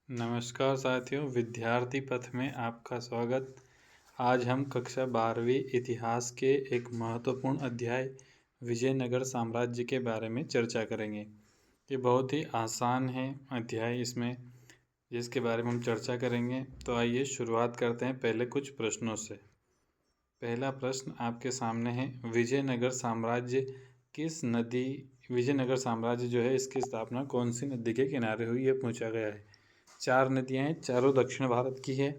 नमस्कार साथियों, विद्यार्थी पथ में आपका स्वागत। आज हम कक्षा 12वीं इतिहास के एक महत्वपूर्ण अध्याय विजयनगर साम्राज्य के बारे में चर्चा करेंगे। ये बहुत ही आसान है अध्याय इसमें जिसके बारे में हम चर्चा करेंगे। तो आइए शुरुआत करते हैं पहले कुछ प्रश्नों से। पहला प्रश्न आपके सामने है, विजयनगर साम्राज्य जो है इसकी स्थापना कौन सी नदी के किनारे हुई, ये पूछा गया है। 4 नदियाँ हैं, चारों दक्षिण भारत की है,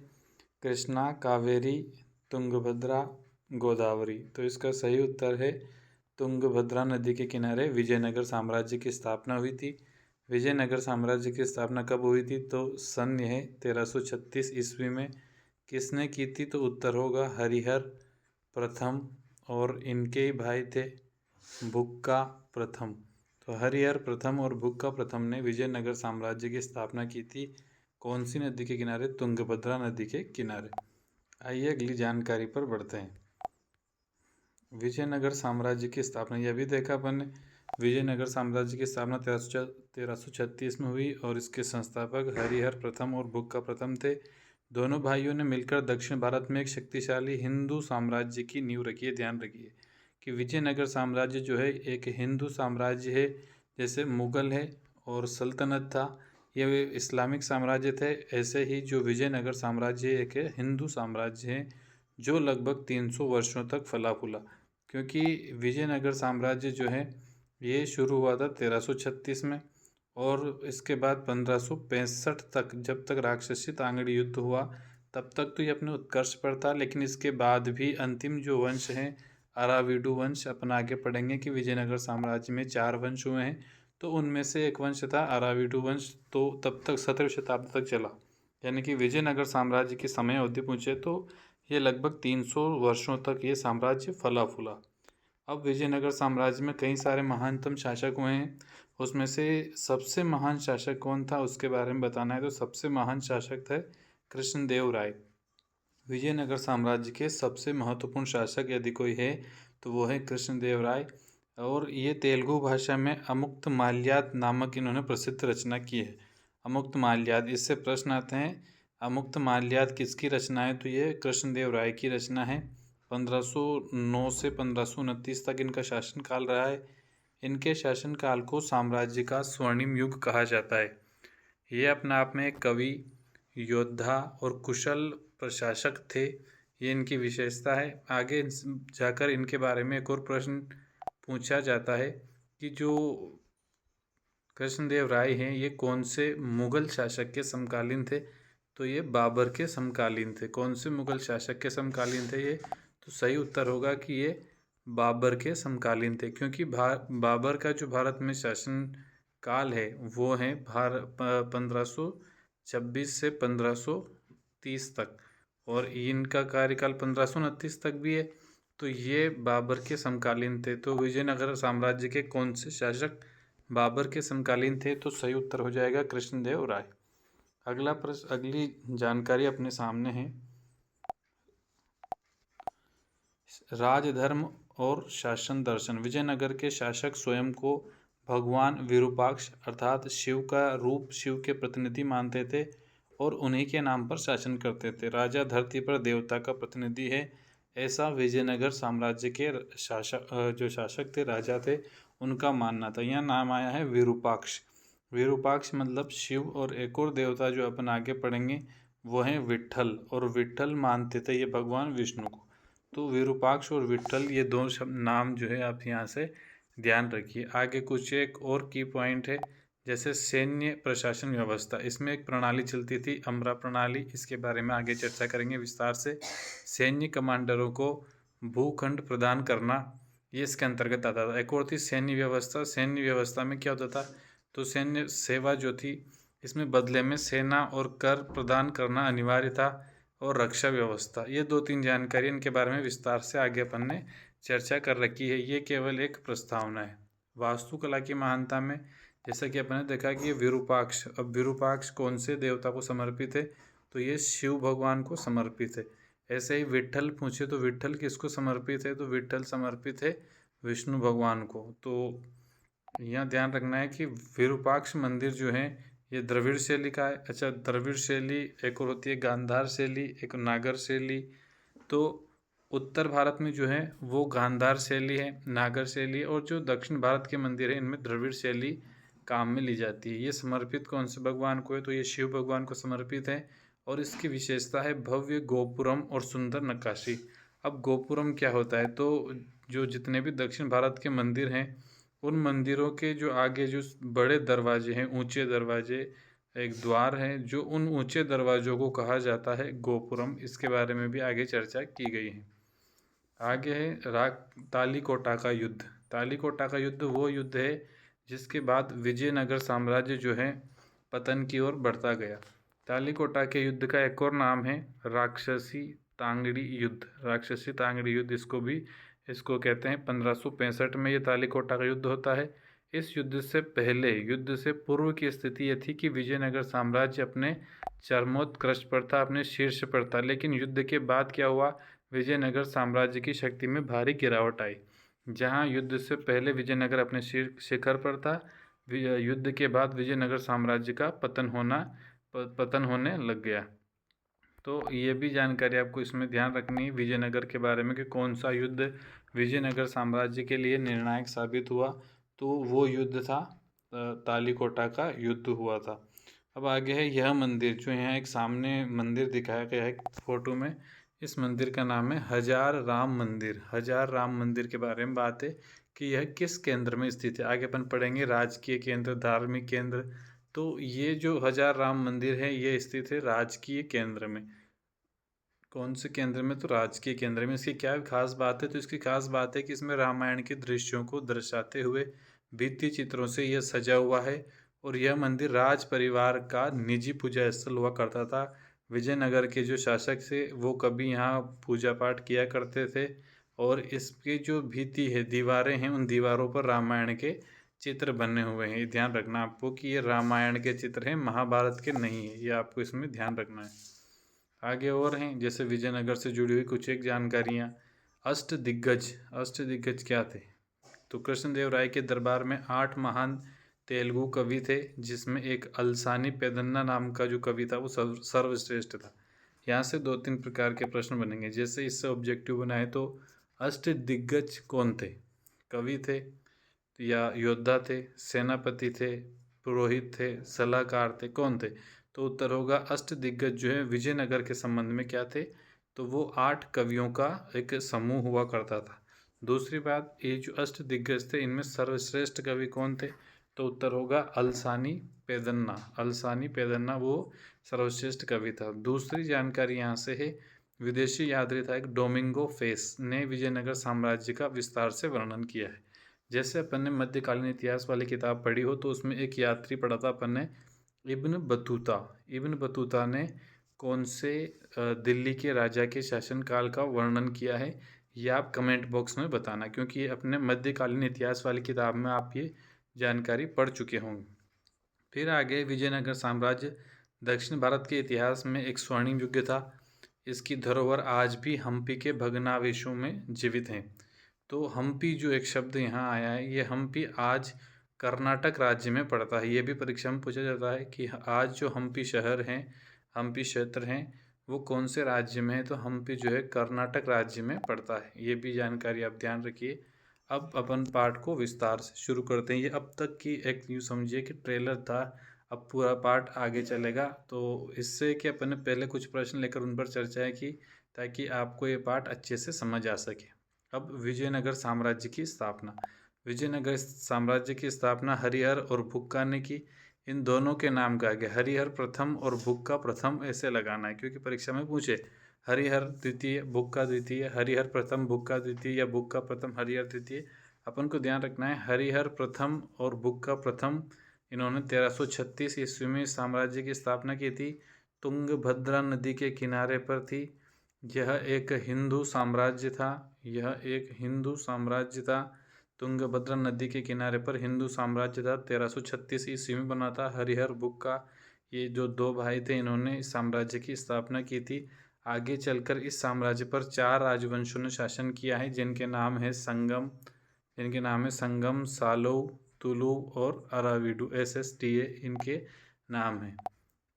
कृष्णा, कावेरी, तुंगभद्रा, गोदावरी। तो इसका सही उत्तर है तुंगभद्रा नदी के किनारे विजयनगर साम्राज्य की स्थापना हुई थी। विजयनगर साम्राज्य की स्थापना कब हुई थी? तो सन यह 1336 ईस्वी में। किसने की थी? तो उत्तर होगा हरिहर प्रथम, और इनके ही भाई थे बुक्का प्रथम। तो हरिहर प्रथम और बुक्का प्रथम ने विजयनगर साम्राज्य की स्थापना की थी। कौन सी नदी के किनारे? तुंगभद्रा नदी के किनारे। आइए अगली जानकारी पर बढ़ते हैं। विजयनगर साम्राज्य की स्थापना, यह भी देखा अपन ने। विजयनगर साम्राज्य की स्थापना 1336 में हुई और इसके संस्थापक हरिहर प्रथम और बुक्का प्रथम थे। दोनों भाइयों ने मिलकर दक्षिण भारत में एक शक्तिशाली हिंदू साम्राज्य की नींव रखी है। ध्यान रखिए कि विजयनगर साम्राज्य जो है एक हिंदू साम्राज्य है। जैसे मुगल है और सल्तनत था, ये इस्लामिक साम्राज्य थे, ऐसे ही जो विजयनगर साम्राज्य एक हिंदू साम्राज्य है जो लगभग 300 वर्षों तक फला फूला। क्योंकि विजयनगर साम्राज्य जो है ये शुरू हुआ था 1336 में और इसके बाद 1565 तक, जब तक राक्षसी तांगड़ी युद्ध हुआ तब तक तो ये अपने उत्कर्ष पर था। लेकिन इसके बाद भी अंतिम जो वंश हैं अराविडु वंश, अपन आगे पढ़ेंगे कि विजयनगर साम्राज्य में 4 वंश हुए हैं, तो उनमें से एक वंश था अराविडु वंश। तो तब तक 17वीं शताब्दी तक चला। यानी कि विजयनगर साम्राज्य की समय अवधि पूछे तो ये लगभग 300 वर्षों तक ये साम्राज्य फला फूला। अब विजयनगर साम्राज्य में कई सारे महानतम शासक हुए हैं, उसमें से सबसे महान शासक कौन था उसके बारे में बताना है। तो सबसे महान शासक थे कृष्णदेव राय। विजयनगर साम्राज्य के सबसे महत्वपूर्ण शासक यदि कोई है तो वो है कृष्णदेव राय। और ये तेलुगु भाषा में अमुक्त माल्याद नामक इन्होंने प्रसिद्ध रचना की है। अमुक्त माल्याद, इससे प्रश्न आते हैं अमुक्त माल्याद किसकी रचना है? तो ये कृष्णदेव राय की रचना है। 1509 से 1529 तक इनका शासनकाल रहा है। इनके शासनकाल को साम्राज्य का स्वर्णिम युग कहा जाता है। ये अपने आप में एक कवि, योद्धा और कुशल प्रशासक थे, ये इनकी विशेषता है। आगे जाकर इनके बारे में एक और प्रश्न पूछा जाता है कि जो कृष्णदेव राय हैं ये कौन से मुगल शासक के समकालीन थे? तो ये बाबर के समकालीन थे। कौन से मुगल शासक के समकालीन थे ये? तो सही उत्तर होगा कि ये बाबर के समकालीन थे। क्योंकि बाबर का जो भारत में शासन काल है वो है 1526 से 1530 तक, और इनका कार्यकाल 1529 तक भी है। तो ये बाबर के समकालीन थे। तो विजयनगर साम्राज्य के कौन से शासक बाबर के समकालीन थे? तो सही उत्तर हो जाएगा कृष्णदेव राय। अगला प्रश्न, अगली जानकारी अपने सामने है, राजधर्म और शासन दर्शन। विजयनगर के शासक स्वयं को भगवान विरूपाक्ष अर्थात शिव का रूप, शिव के प्रतिनिधि मानते थे और उन्हीं के नाम पर शासन करते थे। राजा धरती पर देवता का प्रतिनिधि है, ऐसा विजयनगर साम्राज्य के जो शासक थे, राजा थे, उनका मानना था। यहाँ नाम आया है विरूपाक्ष। विरूपाक्ष मतलब शिव, और एक और देवता जो अपन आगे पढ़ेंगे वो है विट्ठल, और विट्ठल मानते थे ये भगवान विष्णु को। तो विरूपाक्ष और विट्ठल ये दो शब्द नाम जो है आप यहाँ से ध्यान रखिए। आगे कुछ एक और की पॉइंट है, जैसे सैन्य प्रशासन व्यवस्था, इसमें एक प्रणाली चलती थी अमरा प्रणाली, इसके बारे में आगे चर्चा करेंगे विस्तार से। सैन्य कमांडरों को भूखंड प्रदान करना ये इसके अंतर्गत आता था। एक और थी सैन्य व्यवस्था। सैन्य व्यवस्था में क्या होता था? तो सैन्य सेवा जो थी इसमें बदले में सेना और कर प्रदान करना अनिवार्य था, और रक्षा व्यवस्था। ये 2-3 जानकारी इनके बारे में विस्तार से आगे अपन ने चर्चा कर रखी है। ये केवल एक प्रस्तावना है। वास्तुकला की महानता में जैसा कि अपन ने देखा कि ये विरूपाक्ष, अब विरूपाक्ष कौन से देवता को समर्पित है? तो ये शिव भगवान को समर्पित है। ऐसे ही विट्ठल पूछे तो विट्ठल किसको समर्पित है? तो विट्ठल समर्पित है विष्णु भगवान को। तो यहाँ ध्यान रखना है कि विरूपाक्ष मंदिर जो है ये द्रविड़ शैली का है। अच्छा, द्रविड़ शैली एक और होती है गांधार शैली, एक नागर शैली। तो उत्तर भारत में जो है वो गांधार शैली है, नागर शैली है, और जो दक्षिण भारत के मंदिर है इनमें द्रविड़ शैली काम में ली जाती है। ये समर्पित कौन से भगवान को है? तो ये शिव भगवान को समर्पित है, और इसकी विशेषता है भव्य गोपुरम और सुंदर नक्काशी। अब गोपुरम क्या होता है? तो जो जितने भी दक्षिण भारत के मंदिर हैं उन मंदिरों के जो आगे जो बड़े दरवाजे हैं, ऊंचे दरवाजे, एक द्वार है, जो उन ऊंचे दरवाजों को कहा जाता है गोपुरम। इसके बारे में भी आगे चर्चा की गई है। आगे है तालीकोटा का युद्ध। तालीकोटा का युद्ध वो युद्ध है जिसके बाद विजयनगर साम्राज्य जो है पतन की ओर बढ़ता गया। तालीकोटा के युद्ध का एक और नाम है राक्षसी तांगड़ी युद्ध। राक्षसी तांगड़ी युद्ध इसको कहते हैं। 1565 में ये तालीकोटा का युद्ध होता है। इस युद्ध से पहले, युद्ध से पूर्व की स्थिति ये थी कि विजयनगर साम्राज्य अपने चरमोत्कर्ष पर था, अपने शीर्ष पर था। लेकिन युद्ध के बाद क्या हुआ? विजयनगर साम्राज्य की शक्ति में भारी गिरावट आई। जहां युद्ध से पहले विजयनगर अपने शिखर पर था, युद्ध के बाद विजयनगर साम्राज्य का पतन होने लग गया। तो ये भी जानकारी आपको इसमें ध्यान रखनी है विजयनगर के बारे में कि कौन सा युद्ध विजयनगर साम्राज्य के लिए निर्णायक साबित हुआ। तो वो युद्ध था तालीकोटा का युद्ध हुआ था। अब आगे है यह मंदिर, जो यहाँ एक सामने मंदिर दिखाया गया है फोटो में। इस मंदिर का नाम है हजार राम मंदिर। हजार राम मंदिर के बारे में बात है कि यह किस केंद्र में स्थित है। आगे अपन पढ़ेंगे राजकीय केंद्र, धार्मिक केंद्र। तो ये जो हजार राम मंदिर है ये स्थित है राजकीय केंद्र में। कौन से केंद्र में? तो राजकीय केंद्र में। इसकी क्या खास बात है? तो इसकी खास बात है कि इसमें रामायण के दृश्यों को दर्शाते हुए भित्ति चित्रों से यह सजा हुआ है, और यह मंदिर राज परिवार का निजी पूजा स्थल हुआ करता था। विजयनगर के जो शासक थे वो कभी यहाँ पूजा पाठ किया करते थे, और इसकी जो भित्ति है, दीवारें हैं, उन दीवारों पर रामायण के चित्र बने हुए हैं। ये ध्यान रखना आपको कि ये रामायण के चित्र हैं, महाभारत के नहीं है। ये आपको इसमें ध्यान रखना है। आगे और हैं जैसे विजयनगर से जुड़ी हुई कुछ एक जानकारियाँ। अष्टदिग्गज क्या थे? तो कृष्णदेव राय के दरबार में 8 महान तेलुगु कवि थे, जिसमें एक अलसानी पेदन्ना नाम का जो कवि था वो सर्वश्रेष्ठ था। यहाँ से 2-3 प्रकार के प्रश्न बनेंगे। जैसे इससे ऑब्जेक्टिव बनाए तो अष्टदिग्गज कौन थे? कवि थे या योद्धा थे, सेनापति थे, पुरोहित थे, सलाहकार थे, कौन थे? तो उत्तर होगा अष्टदिग्गज जो है विजयनगर के संबंध में क्या थे? तो वो 8 कवियों का एक समूह हुआ करता था। दूसरी बात, ये जो अष्टदिग्गज थे इनमें सर्वश्रेष्ठ कवि कौन थे? तो उत्तर होगा अलसानी पेदन्ना। अलसानी पेदन्ना वो सर्वश्रेष्ठ कवि था। दूसरी जानकारी यहाँ से है, विदेशी यात्री था एक डोमिंगो फेस ने विजयनगर साम्राज्य का विस्तार से वर्णन किया है। जैसे अपन ने मध्यकालीन इतिहास वाली किताब पढ़ी हो तो उसमें एक यात्री पढ़ा था अपन ने, इब्न बतूता। इब्न बतूता ने कौन से दिल्ली के राजा के शासनकाल का वर्णन किया है? ये आप कमेंट बॉक्स में बताना, क्योंकि ये अपने मध्यकालीन इतिहास वाली किताब में आप ये जानकारी पढ़ चुके होंगे। फिर आगे, विजयनगर साम्राज्य दक्षिण भारत के इतिहास में एक स्वर्णिम युग था। इसकी धरोहर आज भी हम्पी के भग्नावशेषों में जीवित हैं। तो हम्पी जो एक शब्द यहाँ आया है, ये हम्पी आज कर्नाटक राज्य में पड़ता है। ये भी परीक्षा में पूछा जाता है कि आज जो हम्पी शहर हैं, हम्पी क्षेत्र हैं, वो कौन से राज्य में है? तो हम्पी जो है कर्नाटक राज्य में पड़ता है। ये भी जानकारी आप ध्यान रखिए। अब अपन पाठ को विस्तार से शुरू करते हैं। ये अब तक की एक यूँ समझिए कि ट्रेलर था, अब पूरा पाठ आगे चलेगा। तो इससे कि अपन ने पहले कुछ प्रश्न लेकर उन पर चर्चाएं की ताकि आपको ये पाठ अच्छे से समझ आ सके। अब विजयनगर साम्राज्य की स्थापना। विजयनगर साम्राज्य की स्थापना हरिहर और भुक्का ने की। इन दोनों के नाम का आगे हरिहर प्रथम और भुक्का प्रथम ऐसे लगाना है, क्योंकि परीक्षा में पूछे हरिहर द्वितीय भुक्का द्वितीय, हरिहर प्रथम भुक्का द्वितीय, या भुक्का प्रथम हरिहर द्वितीय। अपन को ध्यान रखना है हरिहर प्रथम और भुक्का प्रथम इन्होंने 1336 ईस्वी में साम्राज्य की स्थापना की थी। तुंगभद्रा नदी के किनारे पर थी। यह एक हिंदू साम्राज्य था। यह एक हिंदू साम्राज्य था। तुंगभद्रा नदी के किनारे पर हिंदू साम्राज्य था। 1336 ईस्वी में बना था। हरिहर भुक्का ये जो 2 भाई थे इन्होंने इस साम्राज्य की स्थापना की थी। आगे चलकर इस साम्राज्य पर 4 राजवंशों ने शासन किया है, जिनके नाम है संगम, सालो, तुलु और अराविडु, SSTA इनके नाम है।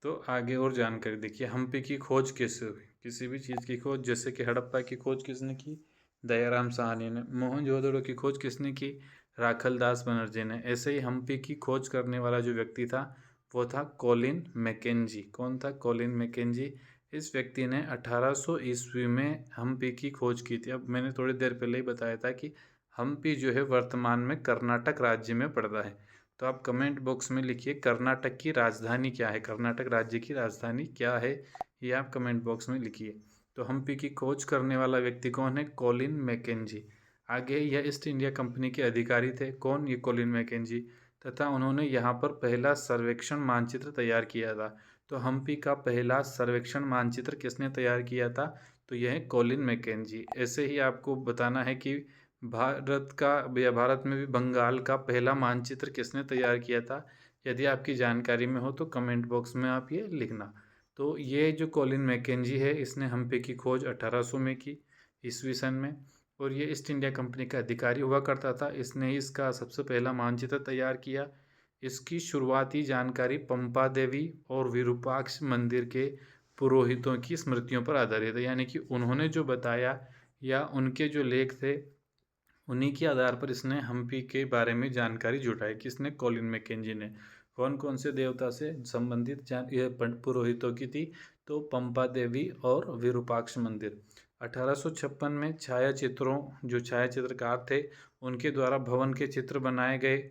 तो आगे और जानकारी देखिए, हम्पी की खोज कैसे हुई। किसी भी चीज़ की खोज, जैसे कि हड़प्पा की खोज किसने की, दयाराम साहनी ने। मोहनजोदड़ो की खोज किसने की, राखल दास बनर्जी ने। ऐसे ही हम्पी की खोज करने वाला जो व्यक्ति था वो था कॉलिन मैकेंजी। कौन था, कॉलिन मैकेंजी। इस व्यक्ति ने 1800 ईस्वी में हम्पी की खोज की थी। अब मैंने थोड़ी देर पहले ही बताया था कि हम्पी जो है वर्तमान में कर्नाटक राज्य में पड़ता है। तो आप कमेंट बॉक्स में लिखिए कर्नाटक की राजधानी क्या है, कर्नाटक राज्य की राजधानी क्या है, ये आप कमेंट बॉक्स में लिखिए। तो हम्पी की खोज करने वाला व्यक्ति कौन है, कॉलिन मैकेंजी। आगे यह ईस्ट इंडिया कंपनी के अधिकारी थे। कौन, ये कॉलिन मैकेंजी। तथा उन्होंने यहाँ पर पहला सर्वेक्षण मानचित्र तैयार किया था। तो हम्पी का पहला सर्वेक्षण मानचित्र किसने तैयार किया था, तो यह है कॉलिन मैकेंजी। ऐसे ही आपको बताना है कि भारत का या भारत में भी बंगाल का पहला मानचित्र किसने तैयार किया था। यदि आपकी जानकारी में हो तो कमेंट बॉक्स में आप ये लिखना। तो ये जो कॉलिन मैकेंजी है, इसने हम्पी की खोज 1800 में की, ईस्वी सन में। और ये ईस्ट इंडिया कंपनी का अधिकारी हुआ करता था। इसने ही इसका सबसे पहला मानचित्र तैयार किया। इसकी शुरुआती जानकारी पंपा देवी और विरूपाक्ष मंदिर के पुरोहितों की स्मृतियों पर आधारित है। यानी कि उन्होंने जो बताया या उनके जो लेख थे, उन्हीं के आधार पर इसने हम्पी के बारे में जानकारी जुटाई। किसने, कॉलिन मैकेंजी ने। कौन कौन से देवता से संबंधित यह पुरोहितों की थी, तो पंपा देवी और विरूपाक्ष मंदिर। 1856 में छायाचित्रों, जो छायाचित्रकार थे उनके द्वारा भवन के चित्र बनाए गए।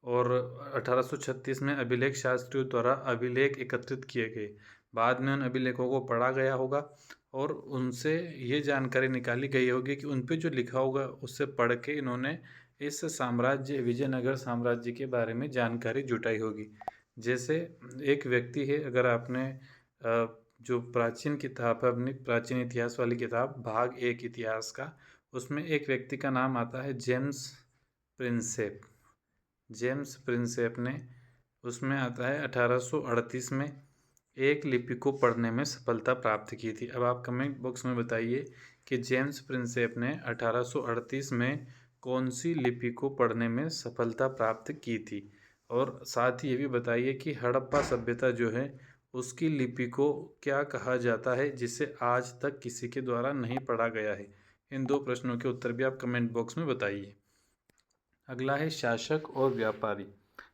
और 1836 में अभिलेख शास्त्रियों द्वारा अभिलेख एकत्रित किए गए। बाद में उन अभिलेखों को पढ़ा गया होगा और उनसे ये जानकारी निकाली गई होगी कि उन पे जो लिखा होगा उससे पढ़ के इन्होंने इस साम्राज्य, विजयनगर साम्राज्य के बारे में जानकारी जुटाई होगी। जैसे एक व्यक्ति है, अगर आपने जो प्राचीन किताब है, अपनी प्राचीन इतिहास वाली किताब भाग 1 इतिहास का, उसमें एक व्यक्ति का नाम आता है जेम्स प्रिंसेप। जेम्स प्रिंसेप ने, उसमें आता है 1838 में एक लिपि को पढ़ने में सफलता प्राप्त की थी। अब आप कमेंट बॉक्स में बताइए कि जेम्स प्रिंसेप ने 1838 में कौन सी लिपि को पढ़ने में सफलता प्राप्त की थी। और साथ ही ये भी बताइए कि हड़प्पा सभ्यता जो है उसकी लिपि को क्या कहा जाता है, जिसे आज तक किसी के द्वारा नहीं पढ़ा गया है। इन दो प्रश्नों के उत्तर भी आप कमेंट बॉक्स में बताइए। अगला है शासक और व्यापारी।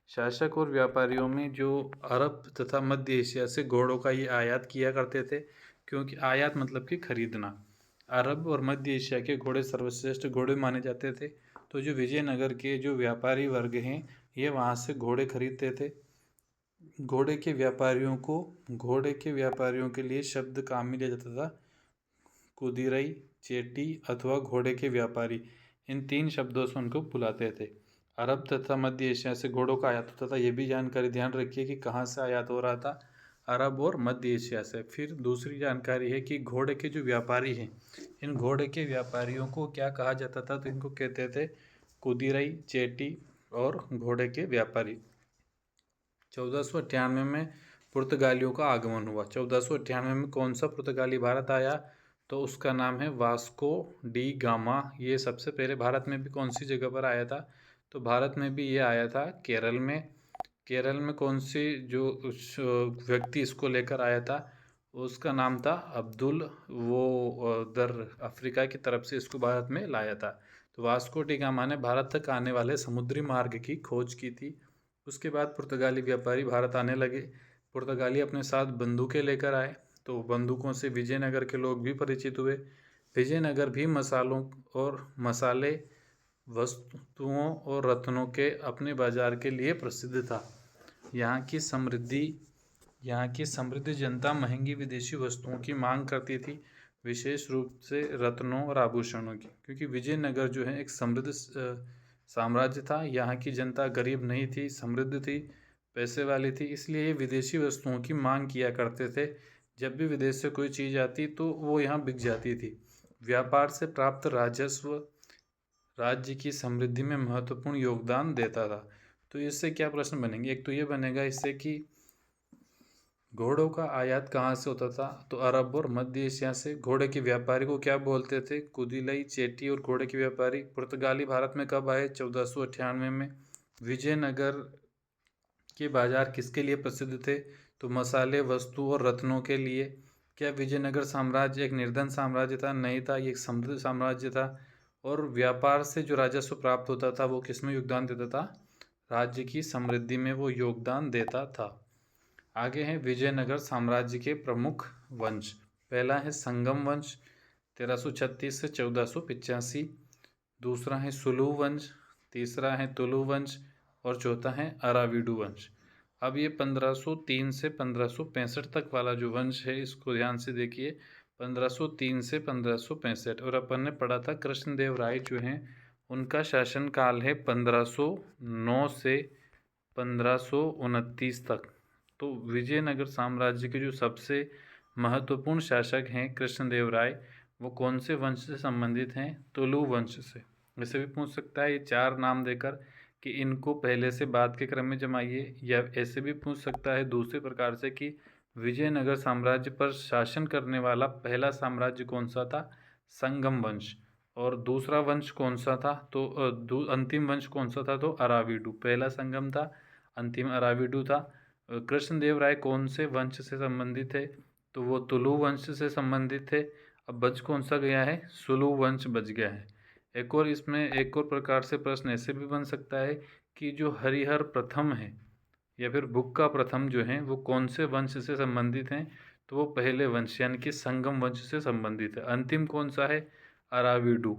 शासक और व्यापारियों में जो अरब तथा मध्य एशिया से घोड़ों का ये आयात किया करते थे, क्योंकि आयात मतलब कि खरीदना। अरब और मध्य एशिया के घोड़े सर्वश्रेष्ठ घोड़े माने जाते थे। तो जो विजयनगर के जो व्यापारी वर्ग हैं, ये वहाँ से घोड़े खरीदते थे। घोड़े के व्यापारियों के लिए शब्द काम में लिया जाता था कुदिरई, चेटी अथवा घोड़े के व्यापारी। इन 3 शब्दों से उनको बुलाते थे। अरब तथा मध्य एशिया से घोड़ों का आयात होता था। ये भी जानकारी ध्यान रखिए कि कहाँ से आयात हो रहा था, अरब और मध्य एशिया से। फिर दूसरी जानकारी है कि घोड़े के जो व्यापारी हैं, इन घोड़े के व्यापारियों को क्या कहा जाता था, तो इनको कहते थे कुदिरई, चेटी और घोड़े के व्यापारी। 1498 में पुर्तगालियों का आगमन हुआ। 1498 में कौन सा पुर्तगाली भारत आया, तो उसका नाम है वास्को डी गामा। ये सबसे पहले भारत में भी कौन सी जगह पर आया था, तो भारत में भी ये आया था केरल में। केरल में कौन सी जो व्यक्ति इसको लेकर आया था, उसका नाम था अब्दुल। वो उधर अफ्रीका की तरफ से इसको भारत में लाया था। तो वास्को डी गामा ने भारत तक आने वाले समुद्री मार्ग की खोज की थी। उसके बाद पुर्तगाली व्यापारी भारत आने लगे। पुर्तगाली अपने साथ बंदूकें लेकर आए, तो बंदूकों से विजयनगर के लोग भी परिचित हुए। विजयनगर भी मसालों और मसाले, वस्तुओं और रत्नों के अपने बाजार के लिए प्रसिद्ध था। यहाँ की समृद्ध जनता महंगी विदेशी वस्तुओं की मांग करती थी, विशेष रूप से रत्नों और आभूषणों की, क्योंकि विजयनगर जो है एक समृद्ध साम्राज्य था। यहाँ की जनता गरीब नहीं थी, समृद्ध थी, पैसे वाली थी, इसलिए ये विदेशी वस्तुओं की मांग किया करते थे। जब भी विदेश से कोई चीज़ आती तो वो यहाँ बिक जाती थी। व्यापार से प्राप्त राजस्व राज्य की समृद्धि में महत्वपूर्ण योगदान देता था। तो इससे क्या प्रश्न बनेंगे, एक तो ये बनेगा इससे कि घोड़ों का आयात कहाँ से होता था, तो अरब और मध्य एशिया से। घोड़े के व्यापारी को क्या बोलते थे, कुदिलई, चेटी और घोड़े के व्यापारी। पुर्तगाली भारत में कब आए, 1498 में। विजयनगर के बाजार किसके लिए प्रसिद्ध थे? तो मसाले, वस्तु और रत्नों के लिए। क्या विजयनगर साम्राज्य एक निर्धन साम्राज्य था? नहीं था, ये एक समृद्ध साम्राज्य था। और व्यापार से जो राजस्व प्राप्त होता था वो किसमें योगदान देता था? राज्य की समृद्धि में वो योगदान देता था। आगे है विजयनगर साम्राज्य के प्रमुख वंश। पहला है संगम वंश 1336 से 1485। दूसरा है सुलु वंश। तीसरा है तुलु वंश और चौथा है अराविडु वंश। अब ये 1503 से 1565 तक वाला जो वंश है इसको ध्यान से देखिए। 1503 से 1565 और अपन ने पढ़ा था कृष्णदेव राय जो हैं उनका शासनकाल है 1509 से 1529 तक। तो विजयनगर साम्राज्य के जो सबसे महत्वपूर्ण शासक हैं कृष्णदेव राय, वो कौन से वंश से संबंधित हैं? तुलु वंश से। वैसे भी पूछ सकता है ये 4 नाम देकर कि इनको पहले से बाद के क्रम में जमाइए, या ऐसे भी पूछ सकता है दूसरे प्रकार से कि विजयनगर साम्राज्य पर शासन करने वाला पहला साम्राज्य कौन सा था? संगम वंश। और दूसरा वंश कौन सा था? तो अंतिम वंश कौन सा था? तो अराविडु। पहला संगम था, अंतिम अराविडु था। कृष्णदेव राय कौन से वंश से संबंधित है? तो वो तुलु वंश से संबंधित थे। अब बच कौन सा गया है? सुलु वंश बच गया है। एक और इसमें एक और प्रकार से प्रश्न ऐसे भी बन सकता है कि जो हरिहर प्रथम है या फिर बुक्का प्रथम जो हैं वो कौन से वंश से संबंधित हैं? तो वो पहले वंश यानी कि संगम वंश से संबंधित है। अंतिम कौन सा है? अराविडु।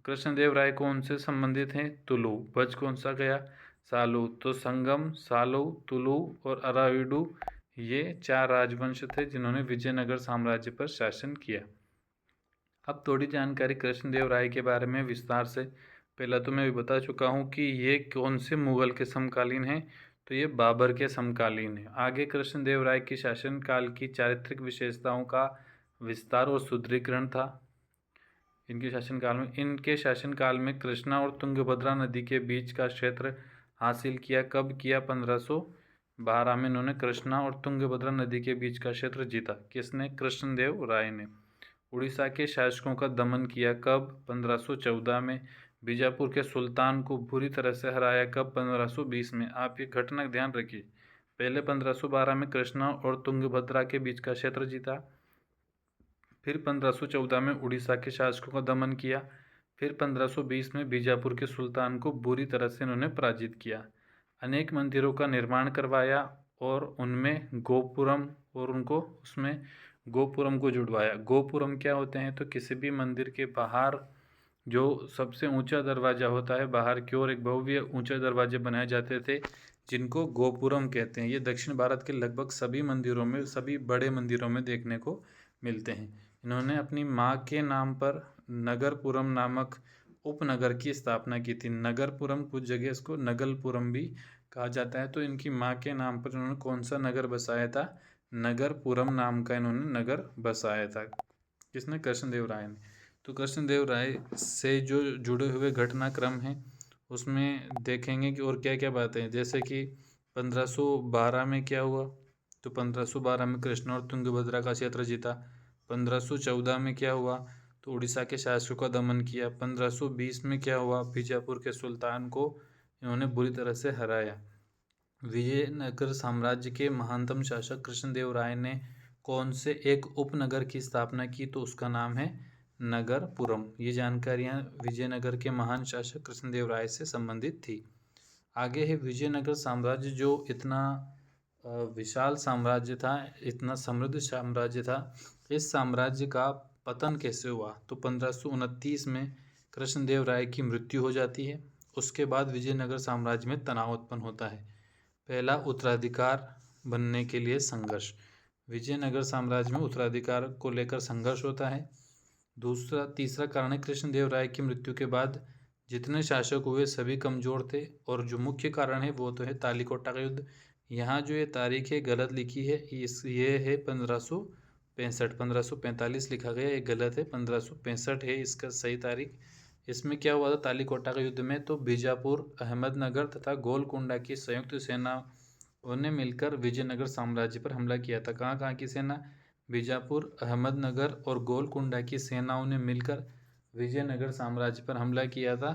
कृष्णदेव राय कौन से संबंधित हैं? तुलु। बच कौन सा गया? सालु। तो संगम, सालु, तुलु और अराविडु ये 4 राजवंश थे जिन्होंने विजयनगर साम्राज्य पर शासन किया। अब थोड़ी जानकारी कृष्णदेव राय के बारे में विस्तार से। पहला तो मैं भी बता चुका हूँ कि ये कौन से मुगल के समकालीन हैं? तो ये बाबर के समकालीन है। आगे कृष्णदेव राय की शासनकाल की चारित्रिक विशेषताओं का विस्तार और सुदृढ़ीकरण था। इनके शासनकाल में कृष्णा और तुंगभद्रा नदी के बीच का क्षेत्र हासिल किया। कब किया? 1512 में इन्होंने कृष्णा और तुंगभद्रा नदी के बीच का क्षेत्र जीता। किसने? कृष्णदेव राय ने। उड़ीसा के शासकों का दमन किया। कब? 1514 में। बीजापुर के सुल्तान को बुरी तरह से हराया। कब? 1520 में। आप ये घटना ध्यान रखिए। पहले 1512 में कृष्णा और तुंगभद्रा के बीच का क्षेत्र जीता। फिर 1514 में उड़ीसा के शासकों का दमन किया। फिर 1520 में बीजापुर के सुल्तान को बुरी तरह से इन्होंने पराजित किया। अनेक मंदिरों का निर्माण करवाया और उनमें गोपुरम और उनको उसमें गोपुरम को जुड़वाया। गोपुरम क्या होते हैं? तो किसी भी मंदिर के बाहर जो सबसे ऊंचा दरवाज़ा होता है, बाहर की ओर एक भव्य ऊंचे दरवाजे बनाए जाते थे जिनको गोपुरम कहते हैं। ये दक्षिण भारत के लगभग सभी मंदिरों में, सभी बड़े मंदिरों में देखने को मिलते हैं। इन्होंने अपनी माँ के नाम पर नगरपुरम नामक उपनगर की स्थापना की थी। नगरपुरम, कुछ जगह इसको नगलपुरम भी कहा जाता है। तो इनकी माँ के नाम पर इन्होंने कौन सा नगर बसाया था? नगरपुरम नाम का इन्होंने नगर बसाया था। किसने? कृष्णदेव राय ने। तो कृष्णदेव राय से जो जुड़े हुए घटनाक्रम हैं उसमें देखेंगे कि और क्या क्या बातें हैं। जैसे कि 1512 में क्या हुआ? तो 1512 में कृष्णा और तुंगभद्रा का क्षेत्र जीता। 1514 में क्या हुआ? तो उड़ीसा के शासकों का दमन किया। 1520 में क्या हुआ? बीजापुर के सुल्तान को इन्होंने बुरी तरह से हराया। विजयनगर साम्राज्य के महानतम शासक कृष्णदेव राय ने कौन से एक उपनगर की स्थापना की? तो उसका नाम है नगरपुरम। ये जानकारियाँ विजयनगर के महान शासक कृष्णदेव राय से संबंधित थी। आगे है विजयनगर साम्राज्य जो इतना विशाल साम्राज्य था, इतना समृद्ध साम्राज्य था, इस साम्राज्य का पतन कैसे हुआ? तो 1529 में कृष्णदेव राय की मृत्यु हो जाती है। उसके बाद विजयनगर साम्राज्य में तनाव उत्पन्न होता है। पहला, उत्तराधिकार बनने के लिए संघर्ष। विजयनगर साम्राज्य में उत्तराधिकार को लेकर संघर्ष होता है। तीसरा कारण है कृष्णदेव राय की मृत्यु के बाद जितने शासक हुए सभी कमजोर थे। और जो मुख्य कारण है वो तो है तालीकोटा का युद्ध। यहाँ जो ये तारीख है गलत लिखी है, ये है 1565, 1545 लिखा गया, ये गलत है, 1565 है इसका सही तारीख। इसमें क्या हुआ था तालीकोटा के युद्ध में? तो बीजापुर, अहमदनगर तथा गोलकोंडा की संयुक्त सेनाओं ने मिलकर विजयनगर साम्राज्य पर हमला किया था। कहाँ कहाँ की सेना? बीजापुर, अहमदनगर और गोलकोंडा की सेनाओं ने मिलकर विजयनगर साम्राज्य पर हमला किया था।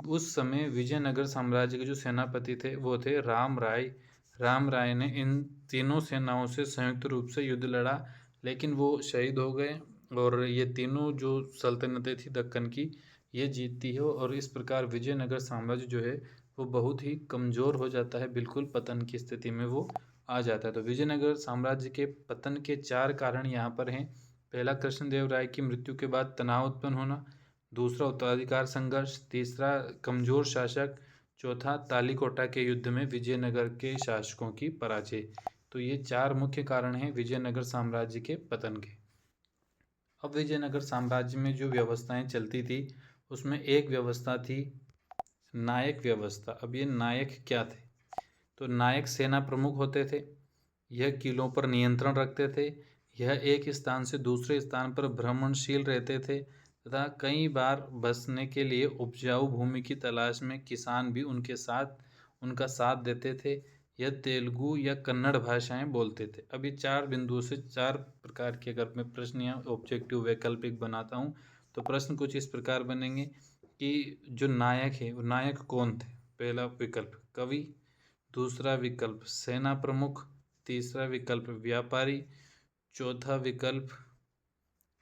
उस समय विजयनगर साम्राज्य के जो सेनापति थे वो थे राम राय, राम राय ने इन तीनों सेनाओं से संयुक्त रूप से युद्ध लड़ा, लेकिन वो शहीद हो गए और ये तीनों जो सल्तनतें थी दक्कन की, ये जीतती है और इस प्रकार विजयनगर साम्राज्य जो है वो बहुत ही कमज़ोर हो जाता है, बिल्कुल पतन की स्थिति में वो आ जाता है। तो विजयनगर साम्राज्य के पतन के 4 कारण यहाँ पर हैं। पहला, कृष्णदेव राय की मृत्यु के बाद तनाव उत्पन्न होना। दूसरा, उत्तराधिकार संघर्ष। तीसरा, कमज़ोर शासक। चौथा, तालीकोटा के युद्ध में विजयनगर के शासकों की पराजय। तो ये 4 मुख्य कारण हैं विजयनगर साम्राज्य के पतन के। अब विजयनगर साम्राज्य में जो व्यवस्थाएं चलती थी उसमें एक व्यवस्था थी नायक व्यवस्था। अब ये नायक क्या थे? तो नायक सेना प्रमुख होते थे। यह किलों पर नियंत्रण रखते थे। यह एक स्थान से दूसरे स्थान पर भ्रमणशील रहते थे तथा कई बार बसने के लिए उपजाऊ भूमि की तलाश में किसान भी उनका साथ देते थे। यह तेलुगु या कन्नड़ भाषाएं बोलते थे। अभी 4 बिंदुओं से 4 प्रकार के अगर मैं प्रश्न या ऑब्जेक्टिव वैकल्पिक बनाता हूँ तो प्रश्न कुछ इस प्रकार बनेंगे कि जो नायक है वो नायक कौन थे? पहला विकल्प कवि, दूसरा विकल्प सेना प्रमुख, तीसरा विकल्प व्यापारी, चौथा विकल्प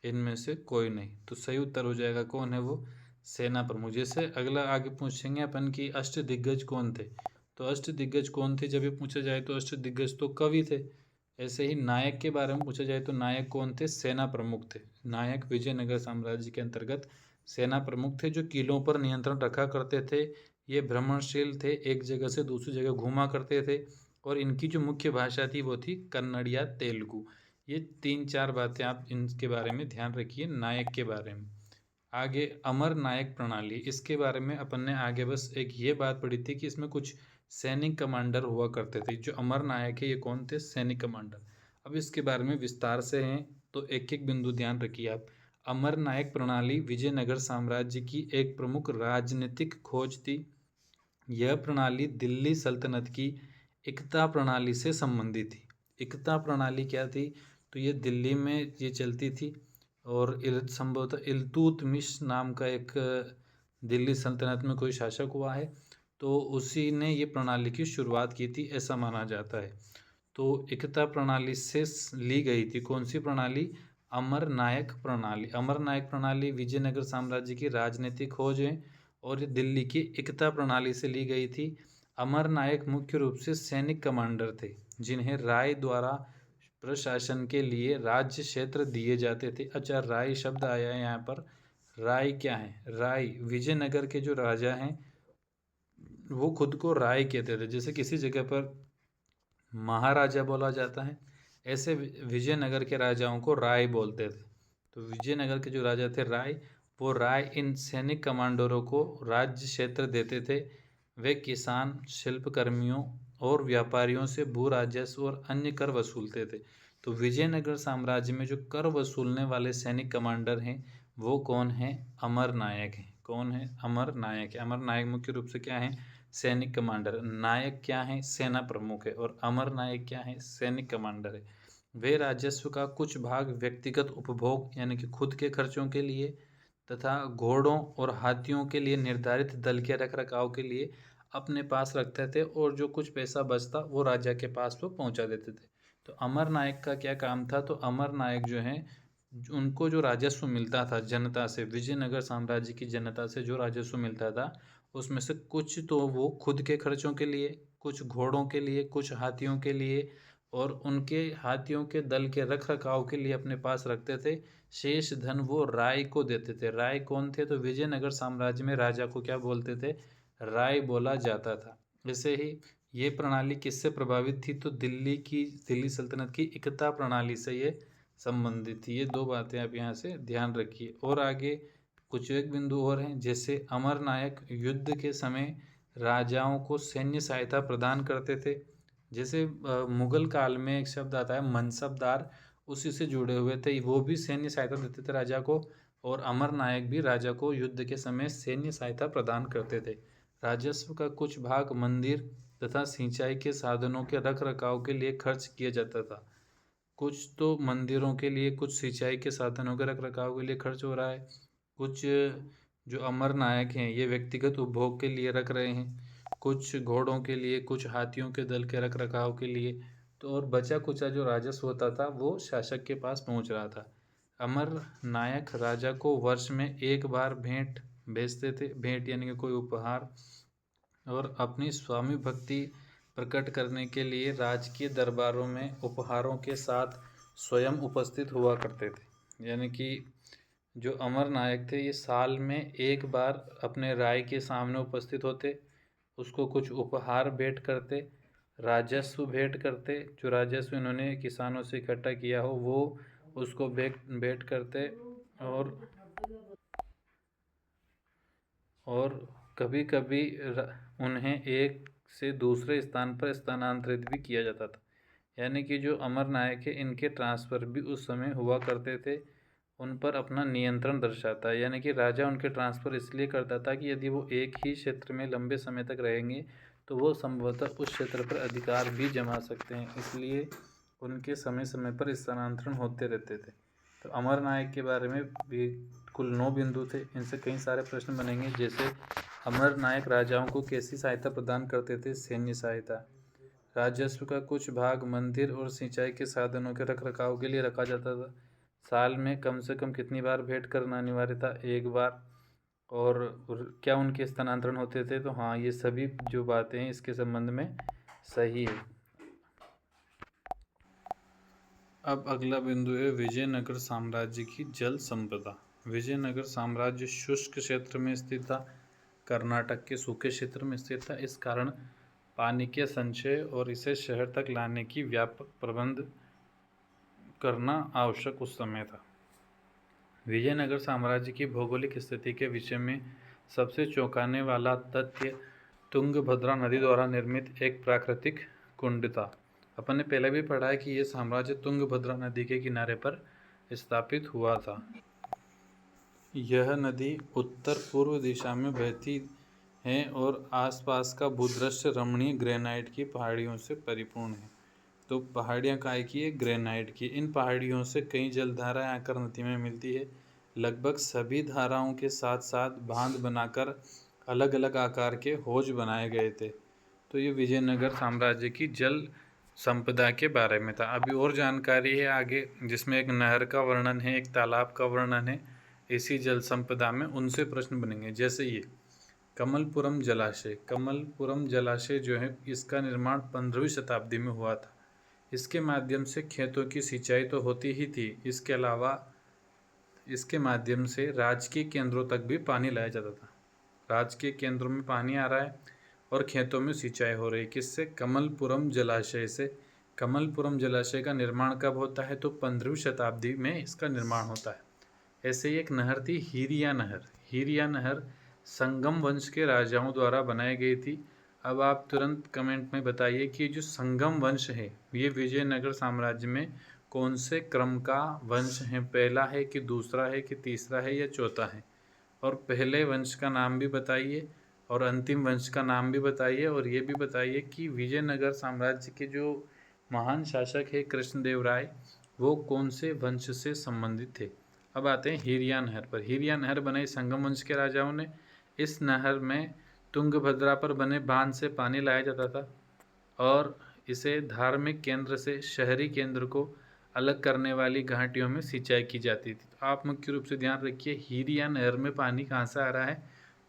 इनमें से कोई नहीं। तो सही उत्तर हो जाएगा कौन है वो? सेना प्रमुख। जैसे अगला आगे पूछेंगे अपन की अष्टदिग्गज कौन थे? तो अष्टदिग्गज कौन थे जब ये पूछा जाए तो अष्टदिग्गज तो कवि थे। ऐसे ही नायक के बारे में पूछा जाए तो नायक कौन थे? सेना प्रमुख थे। नायक विजयनगर साम्राज्य के अंतर्गत सेना प्रमुख थे जो किलों पर नियंत्रण रखा करते थे। ये भ्रमणशील थे, एक जगह से दूसरी जगह घूमा करते थे और इनकी जो मुख्य भाषा थी वो थी कन्नड़ या तेलुगु। ये 3-4 बातें आप इनके बारे में ध्यान रखिए नायक के बारे में। आगे अमर नायक प्रणाली, इसके बारे में अपन ने आगे बस एक ये बात पढ़ी थी कि इसमें कुछ सैनिक कमांडर हुआ करते थे। जो अमर नायक है ये कौन थे? सैनिक कमांडर। अब इसके बारे में विस्तार से हैं तो एक एक बिंदु ध्यान रखिए आप। अमर नायक प्रणाली विजयनगर साम्राज्य की एक प्रमुख राजनीतिक खोज थी। यह प्रणाली दिल्ली सल्तनत की एकता प्रणाली से संबंधित थी। एकता प्रणाली क्या थी? तो ये दिल्ली में ये चलती थी और संभवतः इल्तुतमिश नाम का एक दिल्ली सल्तनत में कोई शासक हुआ है तो उसी ने ये प्रणाली की शुरुआत की थी ऐसा माना जाता है। तो एकता प्रणाली से ली गई थी कौन सी प्रणाली? अमर नायक प्रणाली। अमर नायक प्रणाली विजयनगर साम्राज्य की राजनीतिक खोज है और ये दिल्ली की एकता प्रणाली से ली गई थी। अमर नायक मुख्य रूप से सैनिक कमांडर थे जिन्हें राय द्वारा प्रशासन के लिए राज्य क्षेत्र दिए जाते थे। अच्छा, राय शब्द आया है यहाँ पर। राय क्या है? राय विजयनगर के जो राजा हैं वो खुद को राय कहते थे। जैसे किसी जगह पर महाराजा बोला जाता है, ऐसे विजयनगर के राजाओं को राय बोलते थे। तो विजयनगर के जो राजा थे राय, वो राय इन सैनिक कमांडरों को राज्य क्षेत्र देते थे। वे किसान, शिल्पकर्मियों और व्यापारियों से भू राजस्व और अन्य कर वसूलते थे। तो विजयनगर साम्राज्य में जो कर वसूलने वाले सैनिक कमांडर हैं वो कौन है? अमर नायक हैं। कौन है? अमर नायक है। अमर नायक मुख्य रूप से क्या है? सैनिक कमांडर। नायक क्या है? सेना प्रमुख है। और अमर नायक क्या है? सैनिक कमांडर है। वे राजस्व का कुछ भाग व्यक्तिगत उपभोग यानी कि खुद के खर्चों के लिए तथा घोड़ों और हाथियों के लिए निर्धारित दल के रखरखाव के लिए अपने पास रखते थे और जो कुछ पैसा बचता वो राजा के पास वो पहुंचा देते थे। तो अमर नायक का क्या काम था? तो अमर नायक जो है उनको जो राजस्व मिलता था जनता से, विजयनगर साम्राज्य की जनता से जो राजस्व मिलता था उसमें से कुछ तो वो खुद के खर्चों के लिए, कुछ घोड़ों के लिए, कुछ हाथियों के लिए और उनके हाथियों के दल के रख रखाव के लिए अपने पास रखते थे। शेष धन वो राय को देते थे। राय कौन थे? तो विजयनगर साम्राज्य में राजा को क्या बोलते थे? राय बोला जाता था। ऐसे ही ये प्रणाली किससे प्रभावित थी? तो दिल्ली सल्तनत की एकता प्रणाली से ये संबंधित थी। ये 2 बातें आप यहाँ से ध्यान रखिए। और आगे कुछ एक बिंदु और हैं, जैसे अमर नायक युद्ध के समय राजाओं को सैन्य सहायता प्रदान करते थे। जैसे मुगल काल में एक शब्द आता है मनसबदार, उसी से जुड़े हुए थे। वो भी सैन्य सहायता देते थे राजा को और अमर नायक भी राजा को युद्ध के समय सैन्य सहायता प्रदान करते थे। राजस्व का कुछ भाग मंदिर तथा सिंचाई के साधनों के रख रखाव के लिए खर्च किया जाता था। कुछ तो मंदिरों के लिए, कुछ सिंचाई के साधनों के रख रखाव के लिए खर्च हो रहा है। कुछ जो अमर नायक हैं ये व्यक्तिगत उपभोग के लिए रख रहे हैं। कुछ घोड़ों के लिए, कुछ हाथियों के दल के रख रखाव के लिए। तो और बचा कुचा जो राजस्व होता था वो शासक के पास पहुंच रहा था। अमर नायक राजा को वर्ष में एक बार भेंट भेजते थे। भेंट यानी कि कोई उपहार। और अपनी स्वामी भक्ति प्रकट करने के लिए राजकीय दरबारों में उपहारों के साथ स्वयं उपस्थित हुआ करते थे। यानी कि जो अमर नायक थे ये साल में एक बार अपने राय के सामने उपस्थित होते, उसको कुछ उपहार भेंट करते, राजस्व भेंट करते। जो राजस्व इन्होंने किसानों से इकट्ठा किया हो वो उसको भेंट करते। और कभी कभी उन्हें एक से दूसरे स्थान पर स्थानांतरित भी किया जाता था। यानी कि जो अमर नायक है इनके ट्रांसफ़र भी उस समय हुआ करते थे। उन पर अपना नियंत्रण दर्शाता है। यानी कि राजा उनके ट्रांसफ़र इसलिए करता था कि यदि वो एक ही क्षेत्र में लंबे समय तक रहेंगे तो वो संभवतः उस क्षेत्र पर अधिकार भी जमा सकते हैं, इसलिए उनके समय समय पर स्थानांतरण होते रहते थे। तो अमर नायक के बारे में भी कुल 9 बिंदु थे। इनसे कई सारे प्रश्न बनेंगे, जैसे अमर नायक राजाओं को कैसी सहायता प्रदान करते थे? सैन्य सहायता। राजस्व का कुछ भाग मंदिर और सिंचाई के साधनों के रख रखाव के लिए रखा जाता था। साल में कम से कम कितनी बार भेंट करना अनिवार्य था? एक बार। और क्या उनके स्थानांतरण होते थे? तो हाँ, ये सभी जो बातें हैं इसके संबंध में सही है। अब अगला बिंदु है विजयनगर साम्राज्य की जल संपदा। विजयनगर साम्राज्य शुष्क क्षेत्र में स्थित था, कर्नाटक के सूखे क्षेत्र में स्थित था। इस कारण पानी के संचय और इसे शहर तक लाने की व्यापक प्रबंध करना आवश्यक उस समय था। विजयनगर साम्राज्य की भौगोलिक स्थिति के विषय में सबसे चौंकाने वाला तथ्य तुंगभद्रा नदी द्वारा निर्मित एक प्राकृतिक कुंड था। अपन ने पहले भी पढ़ा है कि यह साम्राज्य तुंगभद्रा नदी के किनारे पर स्थापित हुआ था। यह नदी उत्तर पूर्व दिशा में बहती है और आसपास का भूदृश्य रमणीय ग्रेनाइट की पहाड़ियों से परिपूर्ण है। तो पहाड़ियाँ काय की है? ग्रेनाइट की। इन पहाड़ियों से कई जलधाराएं आकर नदी में मिलती है। लगभग सभी धाराओं के साथ साथ बांध बनाकर अलग अलग आकार के हौज बनाए गए थे। तो ये विजयनगर साम्राज्य की जल संपदा के बारे में था। अभी और जानकारी है आगे, जिसमें एक नहर का वर्णन है, एक तालाब का वर्णन है इसी जल संपदा में। उनसे प्रश्न बनेंगे, जैसे ये कमलपुरम जलाशय। कमलपुरम जलाशय जो है इसका निर्माण 15वीं शताब्दी में हुआ था। इसके माध्यम से खेतों की सिंचाई तो होती ही थी, इसके अलावा इसके माध्यम से राजकीय केंद्रों तक भी पानी लाया जाता था। राजकीय केंद्रों में पानी आ रहा है और खेतों में सिंचाई हो रही है। किससे? कमलपुरम जलाशय से। कमलपुरम जलाशय का निर्माण कब होता है? तो 15वीं शताब्दी में इसका निर्माण होता है। ऐसे ही एक नहर थी, हीरिया नहर। हीरिया नहर संगम वंश के राजाओं द्वारा बनाई गई थी। अब आप तुरंत कमेंट में बताइए कि जो संगम वंश है ये विजयनगर साम्राज्य में कौन से क्रम का वंश है? पहला है कि दूसरा है कि तीसरा है या चौथा है? और पहले वंश का नाम भी बताइए और अंतिम वंश का नाम भी बताइए। और ये भी बताइए कि विजयनगर साम्राज्य के जो महान शासक है कृष्णदेव राय, वो कौन से वंश से संबंधित थे। अब आते हैं हीरिया नहर पर। हीरिया नहर बनाई संगम वंश के राजाओं ने। इस नहर में तुंगभद्रा पर बने बांध से पानी लाया जाता था और इसे धार्मिक केंद्र से शहरी केंद्र को अलग करने वाली घाटियों में सिंचाई की जाती थी। तो आप मुख्य रूप से ध्यान रखिए, हीरिया नहर में पानी कहाँ से आ रहा है?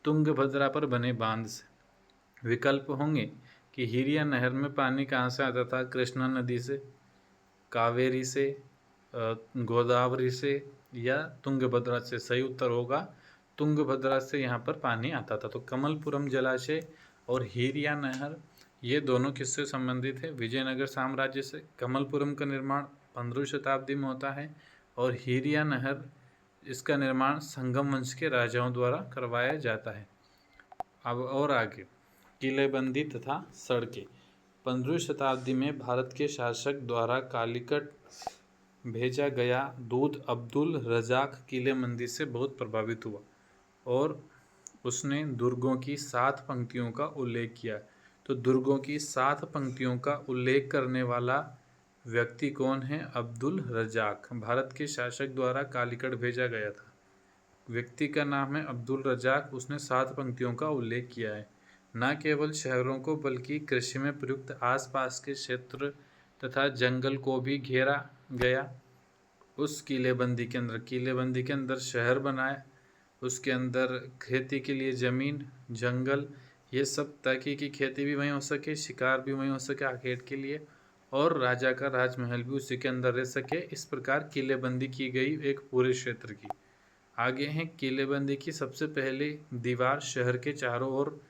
तुंगभद्रा पर बने बांध से। विकल्प होंगे कि हीरिया नहर में पानी कहाँ से आता था? कृष्णा नदी से, कावेरी से, गोदावरी से या तुंगभद्रा से। सही उत्तर होगा तुंगभद्रा से यहाँ पर पानी आता था। तो कमलपुरम जलाशय और हीरिया नहर ये दोनों किससे संबंधित है? विजयनगर साम्राज्य से। कमलपुरम का निर्माण 15वीं शताब्दी में होता है और हीरिया नहर इसका निर्माण संगम वंश के राजाओं द्वारा करवाया जाता है। अब और आगे, किलेबंदी तथा सड़कें। 15वीं शताब्दी में भारत के शासक द्वारा कालीकट भेजा गया दूत अब्दुल रजाक किलेबंदी से बहुत प्रभावित हुआ और उसने दुर्गों की 7 पंक्तियों का उल्लेख किया। तो दुर्गों की 7 पंक्तियों का उल्लेख करने वाला व्यक्ति कौन है? अब्दुल रजाक। भारत के शासक द्वारा कालीकट भेजा गया था, व्यक्ति का नाम है अब्दुल रजाक। उसने 7 पंक्तियों का उल्लेख किया है। न केवल शहरों को बल्कि कृषि में प्रयुक्त आसपास के क्षेत्र तथा जंगल को भी घेरा गया। उस किलेबंदी के अंदर शहर बनाए, उसके अंदर खेती के लिए ज़मीन, जंगल, ये सब, ताकि कि खेती भी वहीं हो सके, शिकार भी वहीं हो सके आखेट के लिए, और राजा का राजमहल भी उसी के अंदर रह सके। इस प्रकार किलेबंदी की गई एक पूरे क्षेत्र की। आगे हैं किलेबंदी की सबसे पहली दीवार शहर के चारों ओर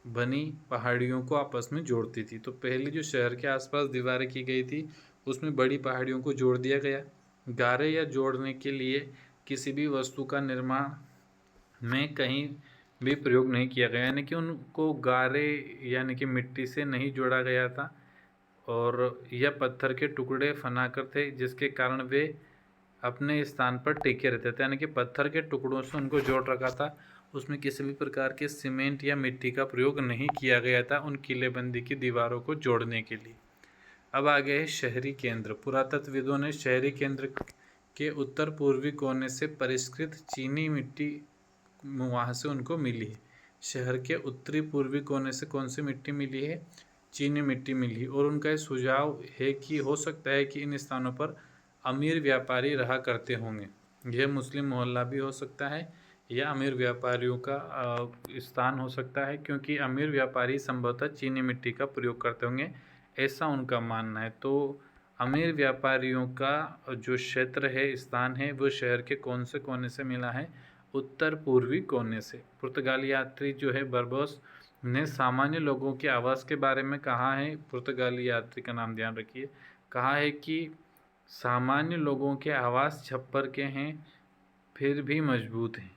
बनी पहाड़ियों को आपस में जोड़ती थी। तो पहली जो शहर के आसपास दीवारें की गई थी उसमें बड़ी पहाड़ियों को जोड़ दिया गया। गारे या जोड़ने के लिए किसी भी वस्तु का निर्माण में कहीं भी प्रयोग नहीं किया गया, यानी कि उनको गारे यानी कि मिट्टी से नहीं जोड़ा गया था, और यह पत्थर के टुकड़े फनाकर थे जिसके कारण वे अपने स्थान पर टिके रहते थे, यानी कि पत्थर के टुकड़ों से उनको जोड़ रखा था। उसमें किसी भी प्रकार के सीमेंट या मिट्टी का प्रयोग नहीं किया गया था उन किलेबंदी की दीवारों को जोड़ने के लिए। अब आगे है शहरी केंद्र। पुरातत्वविदों ने शहरी केंद्र के उत्तर पूर्वी कोने से परिष्कृत चीनी मिट्टी वहाँ से उनको मिली है। शहर के उत्तरी पूर्वी कोने से कौन सी मिट्टी मिली है? चीनी मिट्टी मिली। और उनका ये सुझाव है कि हो सकता है कि इन स्थानों पर अमीर व्यापारी रहा करते होंगे। यह मुस्लिम मोहल्ला भी हो सकता है या अमीर व्यापारियों का स्थान हो सकता है, क्योंकि अमीर व्यापारी संभवतः चीनी मिट्टी का प्रयोग करते होंगे, ऐसा उनका मानना है। तो अमीर व्यापारियों का जो क्षेत्र है, स्थान है, वो शहर के कौन से कोने से मिला है? उत्तर पूर्वी कोने से। पुर्तगाली यात्री जो है बरबोस ने सामान्य लोगों के आवास के बारे में कहा है। पुर्तगाली यात्री का नाम ध्यान रखिए। कहा है कि सामान्य लोगों के आवास छप्पर के हैं फिर भी मजबूत हैं।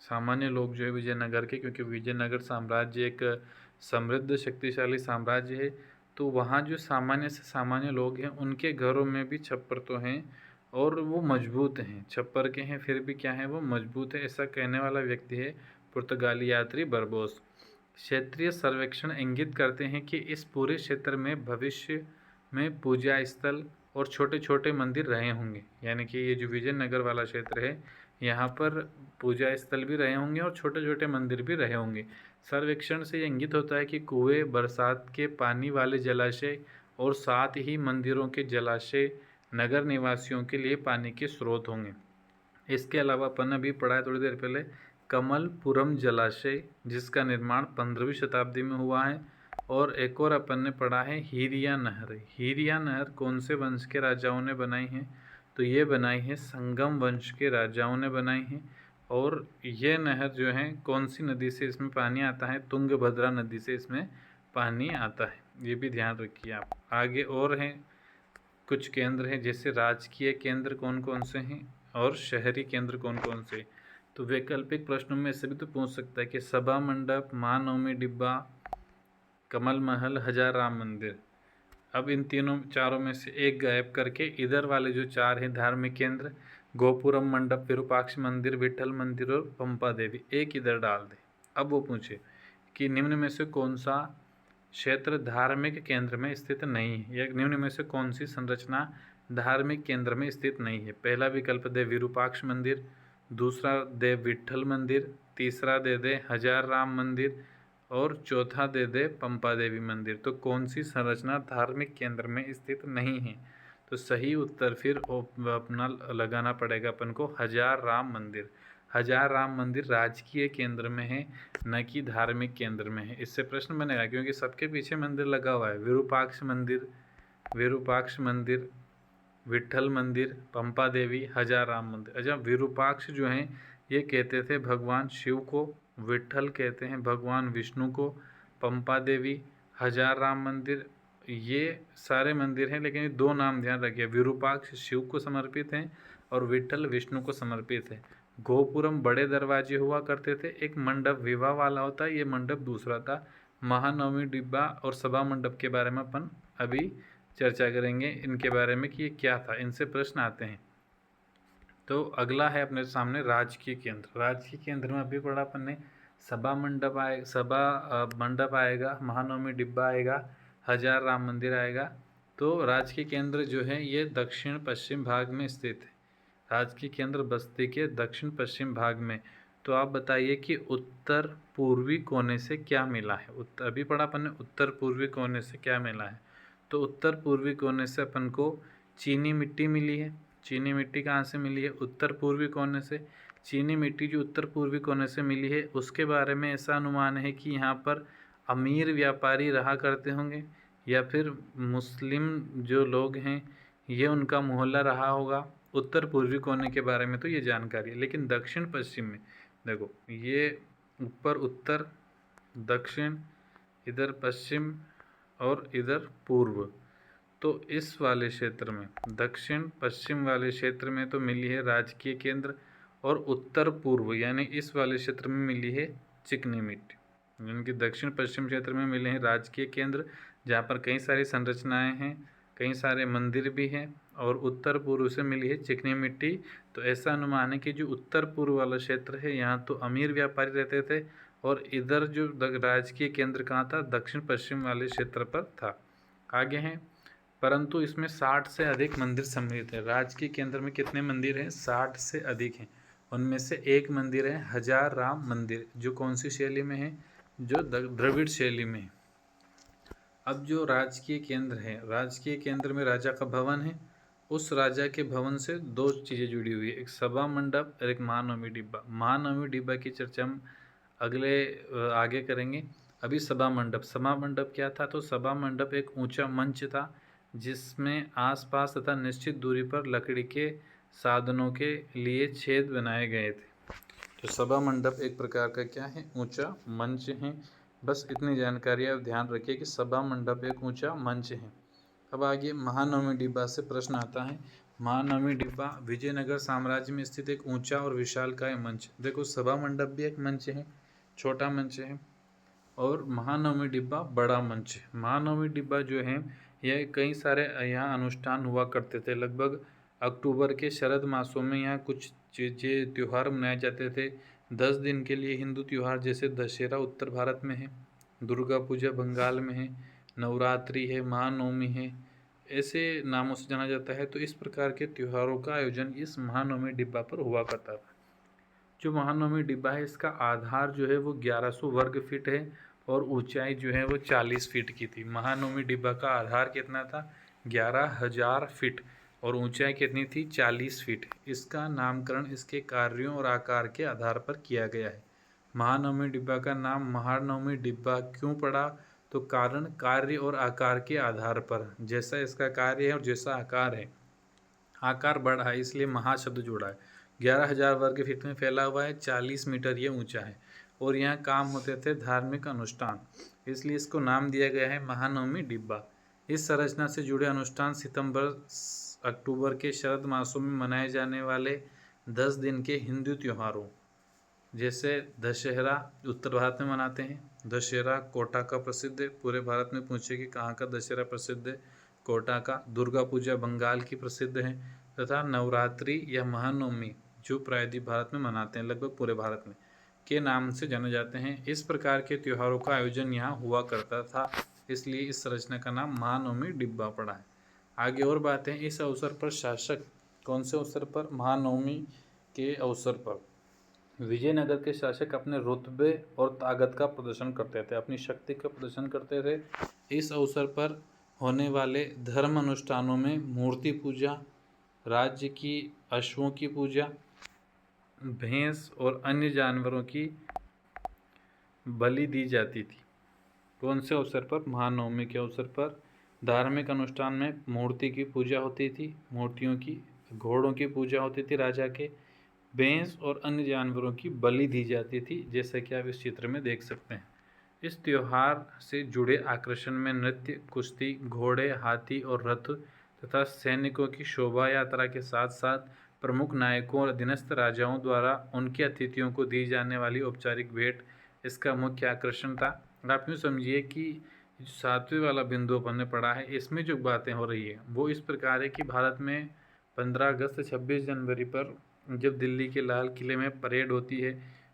सामान्य लोग जो है विजयनगर के, क्योंकि विजयनगर साम्राज्य एक समृद्ध शक्तिशाली साम्राज्य है, तो वहाँ जो सामान्य से सामान्य लोग हैं उनके घरों में भी छप्पर तो हैं और वो मजबूत हैं। छप्पर के हैं फिर भी क्या है, वो मजबूत है, ऐसा कहने वाला व्यक्ति है पुर्तगाली यात्री बरबोस। क्षेत्रीय सर्वेक्षण इंगित करते हैं कि इस पूरे क्षेत्र में भविष्य में पूजा स्थल और छोटे छोटे मंदिर रहे होंगे, यानी कि ये जो विजयनगर वाला क्षेत्र है यहाँ पर पूजा स्थल भी रहे होंगे और छोटे छोटे मंदिर भी रहे होंगे। सर्वेक्षण से ये इंगित होता है कि कुएं, बरसात के पानी वाले जलाशय और साथ ही मंदिरों के जलाशय नगर निवासियों के लिए पानी के स्रोत होंगे। इसके अलावा अपन ने अभी पढ़ा है थोड़ी देर पहले कमलपुरम जलाशय, जिसका निर्माण 15वीं शताब्दी में हुआ है। और एक और अपन ने पढ़ा है हीरिया नहर। हीरिया नहर कौन से वंश के राजाओं ने बनाई है? तो ये बनाई है संगम वंश के राजाओं ने बनाई है। और ये नहर जो है कौन सी नदी से इसमें पानी आता है? तुंगभद्रा नदी से इसमें पानी आता है, ये भी ध्यान रखिए आप। आगे और हैं कुछ केंद्र हैं, जैसे राजकीय केंद्र कौन कौन से हैं और शहरी केंद्र कौन कौन से। तो वैकल्पिक प्रश्नों में से भी तो पूछ सकता है कि सभा मंडप, महानवमी डिब्बा, कमल महल, हजार राम मंदिर। अब इन तीनों चारों में से एक गायब करके इधर वाले जो चार हैं धार्मिक केंद्र, गोपुरम मंडप, विरूपाक्ष मंदिर, विठल मंदिर और पंपा देवी, एक इधर डाल दे। अब वो पूछे कि निम्न में से कौन सा क्षेत्र धार्मिक केंद्र में स्थित नहीं है, या निम्न में से कौन सी संरचना धार्मिक केंद्र में स्थित नहीं है। पहला विकल्प दे विरूपाक्ष मंदिर, दूसरा दे विठल मंदिर, तीसरा दे दे हजार राम मंदिर और चौथा दे दे पंपा देवी मंदिर। तो कौन सी संरचना धार्मिक केंद्र में स्थित नहीं है? तो सही उत्तर फिर अपना लगाना पड़ेगा अपन को, हजार राम मंदिर। हजार राम मंदिर राजकीय केंद्र में है, न कि धार्मिक केंद्र में है। इससे प्रश्न बनेगा क्योंकि सबके पीछे मंदिर लगा हुआ है। विरूपाक्ष मंदिर, विरूपाक्ष मंदिर, विठल मंदिर, पंपा देवी, हजार राम मंदिर। अच्छा, विरूपाक्ष जो हैं ये कहते थे भगवान शिव को, विठल कहते हैं भगवान विष्णु को, पंपा देवी, हजार राम मंदिर, ये सारे मंदिर हैं, लेकिन ये दो नाम ध्यान रखिए, विरूपाक्ष शिव को समर्पित हैं और विठल विष्णु को समर्पित है। गोपुरम बड़े दरवाजे हुआ करते थे, एक मंडप विवाह वाला होता है, ये मंडप दूसरा था। महानवमी डिब्बा और सभा मंडप के बारे में अपन अभी चर्चा करेंगे इनके बारे में कि ये क्या था, इनसे प्रश्न आते हैं। तो अगला है अपने सामने राजकीय केंद्र। राजकीय केंद्र में अभी पढ़ा अपन ने सभा मंडप आएगा, महानवमी डिब्बा आएगा, हजार राम मंदिर आएगा। तो राजकीय केंद्र जो है ये दक्षिण पश्चिम भाग में स्थित है। राजकीय केंद्र बस्ती के दक्षिण पश्चिम भाग में। तो आप बताइए कि उत्तर पूर्वी कोने से क्या मिला है। अभी पढ़ा अपन ने उत्तर पूर्वी कोने से क्या मिला है। तो उत्तर पूर्वी कोने से अपन को चीनी मिट्टी मिली है। चीनी मिट्टी कहाँ से मिली है? उत्तर पूर्वी कोने से। चीनी मिट्टी जो उत्तर पूर्वी कोने से मिली है उसके बारे में ऐसा अनुमान है कि यहाँ पर अमीर व्यापारी रहा करते होंगे या फिर मुस्लिम जो लोग हैं ये उनका मोहल्ला रहा होगा। उत्तर पूर्वी कोने के बारे में तो ये जानकारी है, लेकिन दक्षिण पश्चिम में देखो, ये ऊपर उत्तर, दक्षिण, इधर पश्चिम और इधर पूर्व। तो इस वाले क्षेत्र में, दक्षिण पश्चिम वाले क्षेत्र में तो मिली है राजकीय केंद्र, और उत्तर पूर्व यानी इस वाले क्षेत्र में मिली है चिकनी मिट्टी। यानी कि दक्षिण पश्चिम क्षेत्र में मिले हैं राजकीय केंद्र जहाँ पर कई सारी संरचनाएं हैं, कई सारे मंदिर भी हैं, और उत्तर पूर्व से मिली है चिकनी मिट्टी। तो ऐसा अनुमान है कि जो उत्तर पूर्व वाला क्षेत्र है यहाँ तो अमीर व्यापारी रहते थे, और इधर जो राजकीय केंद्र कहाँ था? दक्षिण पश्चिम वाले क्षेत्र पर था। आगे हैं, परंतु इसमें 60 से अधिक मंदिर सम्मिलित है। राजकीय केंद्र में कितने मंदिर हैं? 60 से अधिक हैं। उनमें से एक मंदिर है हजार राम मंदिर, जो कौन सी शैली में है? जो द्रविड़ शैली में है। अब जो राजकीय केंद्र है, राजकीय केंद्र में राजा का भवन है। उस राजा के भवन से दो चीज़ें जुड़ी हुई है, एक सभा मंडप और एक महानवमी डिब्बा। महानवमी डिब्बा की चर्चा हम आगे करेंगे। अभी सभा मंडप। सभा मंडप क्या था? तो सभा मंडप एक ऊंचा मंच था जिसमें आसपास तथा निश्चित दूरी पर लकड़ी के साधनों के लिए छेद बनाए गए थे। तो सभा मंडप एक प्रकार का क्या है? ऊंचा मंच है। बस इतनी जानकारी आप ध्यान रखिए कि सभा मंडप एक ऊंचा मंच है। अब आगे महानवमी डिब्बा से प्रश्न आता है। महानवमी डिब्बा विजयनगर साम्राज्य में स्थित एक ऊंचा और विशालकाय मंच। देखो, सभा मंडप भी एक मंच है, छोटा मंच है, और महानवमी डिब्बा बड़ा मंच है। महानवमी डिब्बा जो है यह कई सारे यहाँ अनुष्ठान हुआ करते थे। लगभग अक्टूबर के शरद मासों में यहाँ कुछ चीज़ें त्यौहार मनाए जाते थे। 10 दिन के लिए हिंदू त्यौहार जैसे दशहरा उत्तर भारत में है, दुर्गा पूजा बंगाल में है, नवरात्रि है, महानवमी है, ऐसे नामों से जाना जाता है। तो इस प्रकार के त्योहारों का आयोजन इस महानवमी डिब्बा पर हुआ करता था। जो महानवमी डिब्बा है इसका आधार जो है वो 1100 वर्ग फीट है, और ऊंचाई जो है वो 40 फीट की थी। महानवमी डिब्बा का आधार कितना था? 11,000 फीट, और ऊंचाई कितनी थी? 40 फीट। इसका नामकरण इसके कार्यों और आकार के आधार पर किया गया है। महानवमी डिब्बा का नाम महानवमी डिब्बा क्यों पड़ा? तो कारण कार्य और आकार के आधार पर, जैसा इसका कार्य है और जैसा आकार है, आकार बड़ा है इसलिए महा शब्द जोड़ा है। 11,000 वर्ग फीट में फैला हुआ है, 40 मीटर ये ऊंचा है, और यहाँ काम होते थे धार्मिक अनुष्ठान, इसलिए इसको नाम दिया गया है महानवमी डिब्बा। इस संरचना से जुड़े अनुष्ठान सितंबर अक्टूबर के शरद मासों में मनाए जाने वाले 10 दिन के हिंदू त्योहारों, जैसे दशहरा उत्तर भारत में मनाते हैं। दशहरा कोटा का प्रसिद्ध है। पूरे भारत में पूछे कि कहाँ का दशहरा प्रसिद्ध है? कोटा का। दुर्गा पूजा बंगाल की प्रसिद्ध है, तथा नवरात्रि या महानवमी जो प्रायद्वीप भारत में मनाते हैं, लगभग पूरे भारत में, के नाम से जाने जाते हैं। इस प्रकार के त्योहारों का आयोजन यहाँ हुआ करता था, इसलिए इस संरचना का नाम महानवमी डिब्बा पड़ा है। आगे और बातें। इस अवसर पर शासक, कौन से अवसर पर? महानवमी के अवसर पर विजयनगर के शासक अपने रुतबे और ताकत का प्रदर्शन करते थे, अपनी शक्ति का प्रदर्शन करते थे। इस अवसर पर होने वाले धर्म अनुष्ठानों में मूर्ति पूजा, राज्य की अश्वों की पूजा, भैंस और अन्य जानवरों की बलि दी जाती थी। कौन से अवसर पर? महानवमी के अवसर पर। धार्मिक अनुष्ठान में मूर्ति की पूजा होती थी, मूर्तियों की, घोड़ों की पूजा होती थी राजा के, भैंस और अन्य जानवरों की बलि दी जाती थी, जैसे कि आप इस चित्र में देख सकते हैं। इस त्योहार से जुड़े आकर्षण में नृत्य, कुश्ती, घोड़े, हाथी और रथ तथा सैनिकों की शोभा यात्रा के साथ साथ प्रमुख नायकों और अधीनस्थ राजाओं द्वारा उनके अतिथियों को दी जाने वाली औपचारिक भेंट इसका मुख्य आकर्षण था। आप यूँ समझिए कि 7वें वाला बिंदु अपन ने पढ़ा है, इसमें जो बातें हो रही है वो इस प्रकार है कि भारत में 15 अगस्त 26 जनवरी पर जब दिल्ली के लाल किले में परेड होती है,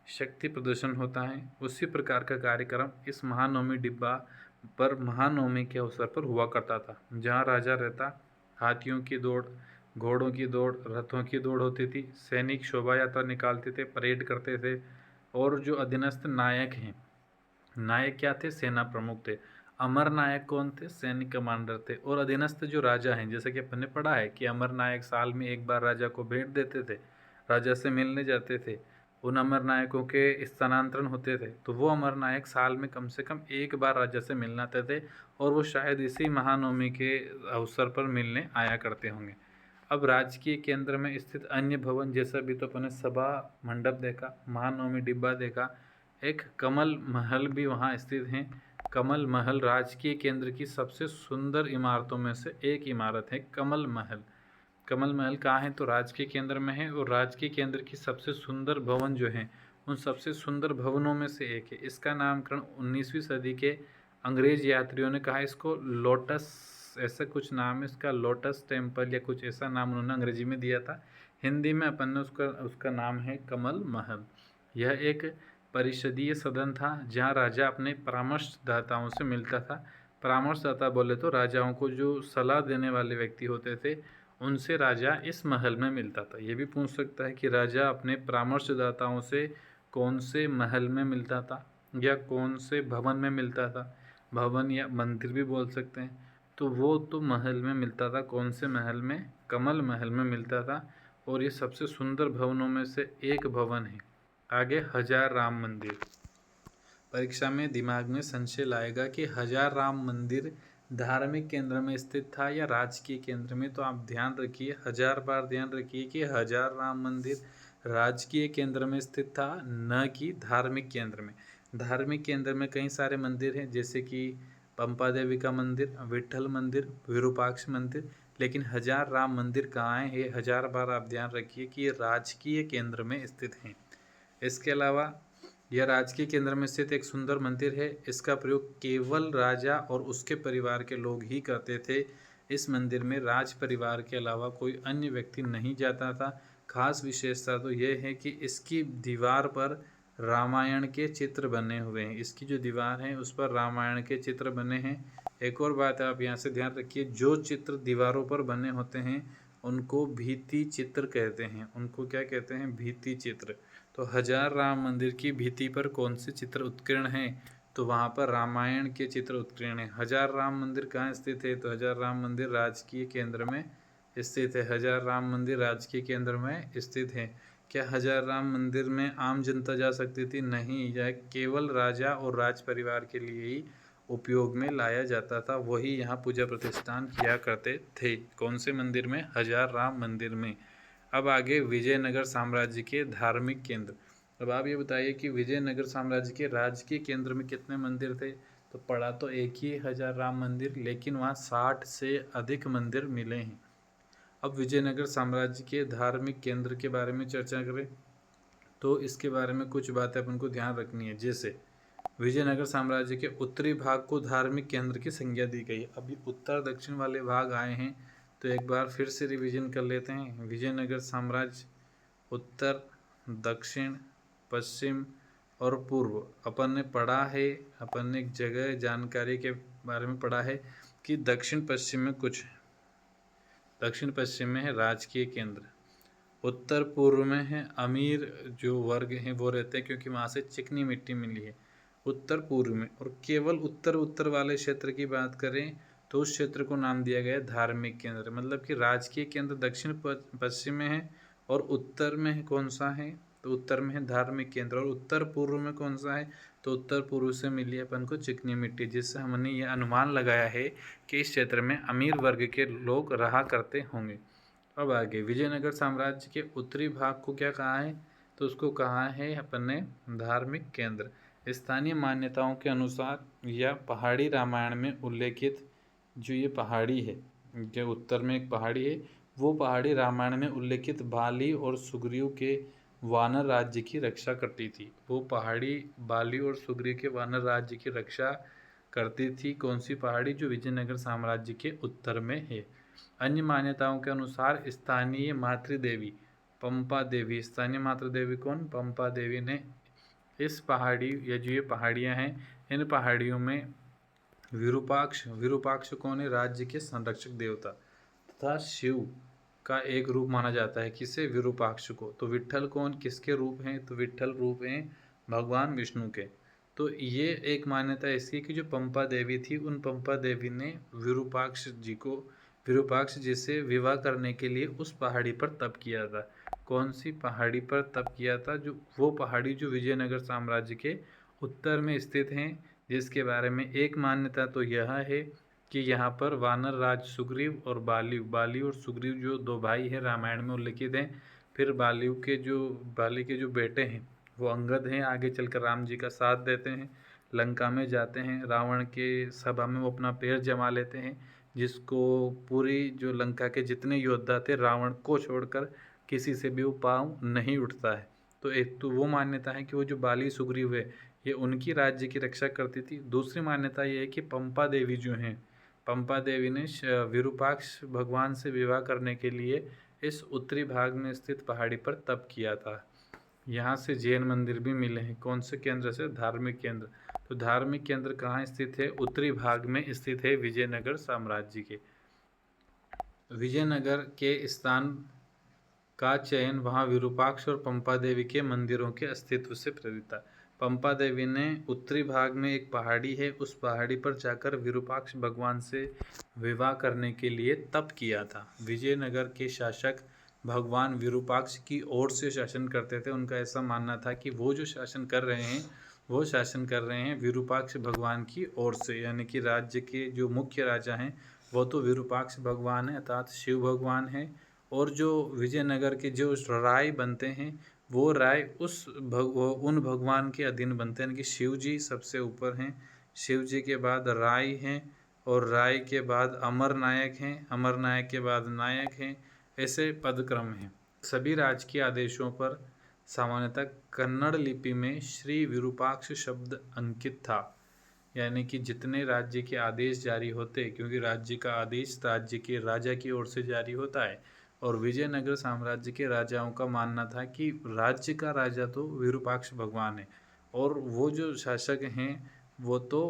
शक्ति प्रदर्शन होता है, उसी प्रकार का कार्यक्रम इस महानवमी डिब्बा पर महानवमी के अवसर पर हुआ करता था। जहाँ राजा रहता, हाथियों की दौड़, घोड़ों की दौड़, रथों की दौड़ होती थी, सैनिक शोभा यात्रा निकालते थे, परेड करते थे, और जो अधीनस्थ नायक हैं, नायक क्या थे? सेना प्रमुख थे। अमर नायक कौन थे? सैनिक कमांडर थे। और अधीनस्थ जो राजा हैं, जैसे कि अपन ने पढ़ा है कि अमर नायक साल में एक बार राजा को भेंट देते थे, राजा से मिलने जाते थे, उन अमर नायकों के स्थानांतरण होते थे, तो वो अमर नायक साल में कम से कम एक बार राजा से मिलने आते थे, और वो शायद इसी महानवमी के अवसर पर मिलने आया करते होंगे। अब राजकीय केंद्र में स्थित अन्य भवन, जैसा भी तो अपने सभा मंडप देखा, महानवमी डिब्बा देखा, एक कमल महल भी वहाँ स्थित हैं। कमल महल राजकीय केंद्र की सबसे सुंदर इमारतों में से एक इमारत है कमल महल। कमल महल कहाँ है? तो राजकीय केंद्र में है, और राजकीय केंद्र की सबसे सुंदर भवन जो है, उन सबसे सुंदर भवनों में से एक है। इसका नामकरण 19वीं सदी के अंग्रेज यात्रियों ने कहा, इसको लोटस, ऐसा कुछ नाम है इसका, लोटस टेम्पल या कुछ ऐसा नाम उन्होंने अंग्रेजी में दिया था। हिंदी में अपन ने उसका नाम है कमल महल। यह एक परिषदीय सदन था जहाँ राजा अपने परामर्शदाताओं से मिलता था। परामर्शदाता बोले तो राजाओं को जो सलाह देने वाले व्यक्ति होते थे, उनसे राजा इस महल में मिलता था। ये भी पूछ सकता है कि राजा अपने परामर्शदाताओं से कौन से महल में मिलता था या कौन से भवन में मिलता था, भवन या मंदिर भी बोल सकते हैं। तो वो तो महल में मिलता था, कौन से महल में? कमल महल में मिलता था, और ये सबसे सुंदर भवनों में से एक भवन है। आगे हजार राम मंदिर। परीक्षा में दिमाग में संशय लाएगा कि हजार राम मंदिर धार्मिक केंद्र में स्थित था या राजकीय केंद्र में। तो आप ध्यान रखिए, 1000 बार ध्यान रखिए कि हजार राम मंदिर राजकीय केंद्र में स्थित था, न कि धार्मिक केंद्र में। धार्मिक केंद्र में कई सारे मंदिर हैं, जैसे कि पंपा देवी का मंदिर, विट्ठल मंदिर, विरूपाक्ष मंदिर, लेकिन हजार राम मंदिर कहाँ है? ये 1000 बार आप ध्यान रखिए कि ये राजकीय केंद्र में स्थित हैं। इसके अलावा यह राजकीय केंद्र में स्थित एक सुंदर मंदिर है। इसका प्रयोग केवल राजा और उसके परिवार के लोग ही करते थे। इस मंदिर में राज परिवार के अलावा कोई अन्य व्यक्ति नहीं जाता था। खास विशेषता तो यह है कि इसकी दीवार पर रामायण के चित्र बने हुए हैं। इसकी जो दीवार है उस पर रामायण के चित्र बने हैं। एक और बात आप यहाँ से ध्यान रखिए, जो चित्र दीवारों पर बने होते हैं उनको भित्ति चित्र कहते हैं। उनको क्या कहते हैं? भित्ति चित्र। तो हजार राम मंदिर की भित्ति पर कौन से चित्र उत्कीर्ण हैं? तो वहाँ पर रामायण के चित्र उत्कीर्ण हैं। हजार राम मंदिर कहाँ स्थित है? तो हजार राम मंदिर राजकीय केंद्र में स्थित है। हजार राम मंदिर राजकीय केंद्र में स्थित है। क्या हजार राम मंदिर में आम जनता जा सकती थी? नहीं, यह केवल राजा और राज परिवार के लिए ही उपयोग में लाया जाता था। वही यहाँ पूजा प्रतिष्ठान किया करते थे। कौन से मंदिर में? हजार राम मंदिर में। अब आगे विजयनगर साम्राज्य के धार्मिक केंद्र। अब आप ये बताइए कि विजयनगर साम्राज्य के राजकीय केंद्र में कितने मंदिर थे? तो पढ़ा तो एक ही हजार राम मंदिर, लेकिन वहाँ 60 से अधिक मंदिर मिले हैं। अब विजयनगर साम्राज्य के धार्मिक केंद्र के बारे में चर्चा करें तो इसके बारे में कुछ बातें अपन को ध्यान रखनी है। जैसे विजयनगर साम्राज्य के उत्तरी भाग को धार्मिक केंद्र की संज्ञा दी गई। अभी उत्तर दक्षिण वाले भाग आए हैं, तो एक बार फिर से रिवीजन कर लेते हैं। विजयनगर साम्राज्य उत्तर, दक्षिण, पश्चिम और पूर्व अपन ने पढ़ा है। अपन ने एक जगह जानकारी के बारे में पढ़ा है कि दक्षिण पश्चिम में कुछ, दक्षिण पश्चिम में है राजकीय केंद्र, उत्तर पूर्व में है अमीर जो वर्ग हैं वो रहते हैं, क्योंकि वहाँ से चिकनी मिट्टी मिली है उत्तर पूर्व में। और केवल उत्तर उत्तर वाले क्षेत्र की बात करें तो उस क्षेत्र को नाम दिया गया है धार्मिक केंद्र। मतलब कि राजकीय केंद्र दक्षिण पश्चिम में है, और उत्तर में है कौन सा है? तो उत्तर में है धार्मिक केंद्र। और उत्तर पूर्व में कौन सा है? तो उत्तर पूर्व से मिली अपन को चिकनी मिट्टी, जिससे हमने ये अनुमान लगाया है कि इस क्षेत्र में अमीर वर्ग के लोग रहा करते होंगे। अब आगे विजयनगर साम्राज्य के उत्तरी भाग को क्या कहा है? तो उसको कहा है अपन ने धार्मिक केंद्र। स्थानीय मान्यताओं के अनुसार यह पहाड़ी रामायण में उल्लेखित जो ये पहाड़ी है, जो उत्तर में एक पहाड़ी है, वो पहाड़ी रामायण में उल्लेखित बाली और सुग्रीव के वानर राज्य की रक्षा करती थी। वो पहाड़ी बाली और सुग्रीव के वानर राज्य की रक्षा करती थी। कौन सी पहाड़ी? जो विजयनगर साम्राज्य के उत्तर में है। अन्य मान्यताओं के अनुसार स्थानीय मातृदेवी पंपा देवी, स्थानीय मातृदेवी कौन? पंपा देवी ने इस पहाड़ी या जो ये पहाड़ियाँ हैं, इन पहाड़ियों में विरूपाक्ष, विरूपाक्ष कौन है? राज्य के संरक्षक देवता तथा शिव का एक रूप माना जाता है। किसे? विरूपाक्ष को। तो विट्ठल कौन, किसके रूप हैं? तो विट्ठल रूप हैं भगवान विष्णु के। तो ये एक मान्यता इसकी कि जो पंपा देवी थी, उन पंपा देवी ने विरूपाक्ष जी से विवाह करने के लिए उस पहाड़ी पर तप किया था। कौन सी पहाड़ी पर तप किया था? जो वो पहाड़ी जो विजयनगर साम्राज्य के उत्तर में स्थित हैं, जिसके बारे में एक मान्यता तो यह है कि यहाँ पर वानर राज सुग्रीव और बाली और सुग्रीव जो दो भाई हैं रामायण में उल्लिखित हैं। फिर बाली के जो बेटे हैं वो अंगद हैं, आगे चलकर राम जी का साथ देते हैं, लंका में जाते हैं, रावण के सभा में वो अपना पैर जमा लेते हैं, जिसको पूरी जो लंका के जितने योद्धा थे रावण को छोड़कर किसी से भी वो पाँव नहीं उठता है। तो एक तो वो मान्यता है कि वो जो बाली सुग्रीव है ये उनकी राज्य की रक्षा करती थी। दूसरी मान्यता ये है कि पंपा देवी जो हैं, पंपा देवी ने विरूपाक्ष भगवान से विवाह करने के लिए इस उत्तरी भाग में स्थित पहाड़ी पर तप किया था। यहाँ से जैन मंदिर भी मिले हैं। कौन से केंद्र से? धार्मिक केंद्र। तो धार्मिक केंद्र कहाँ स्थित है? उत्तरी भाग में स्थित है विजयनगर साम्राज्य के। विजयनगर के स्थान का चयन वहाँ विरूपाक्ष और पंपा देवी के मंदिरों के अस्तित्व से प्रेरित था। पंपा देवी ने उत्तरी भाग में एक पहाड़ी है, उस पहाड़ी पर जाकर विरूपाक्ष भगवान से विवाह करने के लिए तप किया था। विजयनगर के शासक भगवान विरूपाक्ष की ओर से शासन करते थे। उनका ऐसा मानना था कि वो जो शासन कर रहे हैं विरूपाक्ष भगवान की ओर से, यानी कि राज्य के जो मुख्य राजा हैं वो तो विरूपाक्ष भगवान है अर्थात शिव भगवान है, और जो विजयनगर के जो राय बनते हैं वो राय उन भगवान के अधीन बनते हैं, यानी कि शिव जी सबसे ऊपर हैं, शिव जी के बाद राय हैं, और राय के बाद अमर नायक हैं, अमर नायक के बाद नायक हैं, ऐसे पदक्रम हैं। सभी राजकीय आदेशों पर सामान्यतः कन्नड़ लिपि में श्री विरूपाक्ष शब्द अंकित था, यानी कि जितने राज्य के आदेश जारी होते, क्योंकि राज्य का आदेश राज्य के राजा की ओर से जारी होता है, और विजयनगर साम्राज्य के राजाओं का मानना था कि राज्य का राजा तो विरूपाक्ष भगवान है, और वो जो शासक हैं वो तो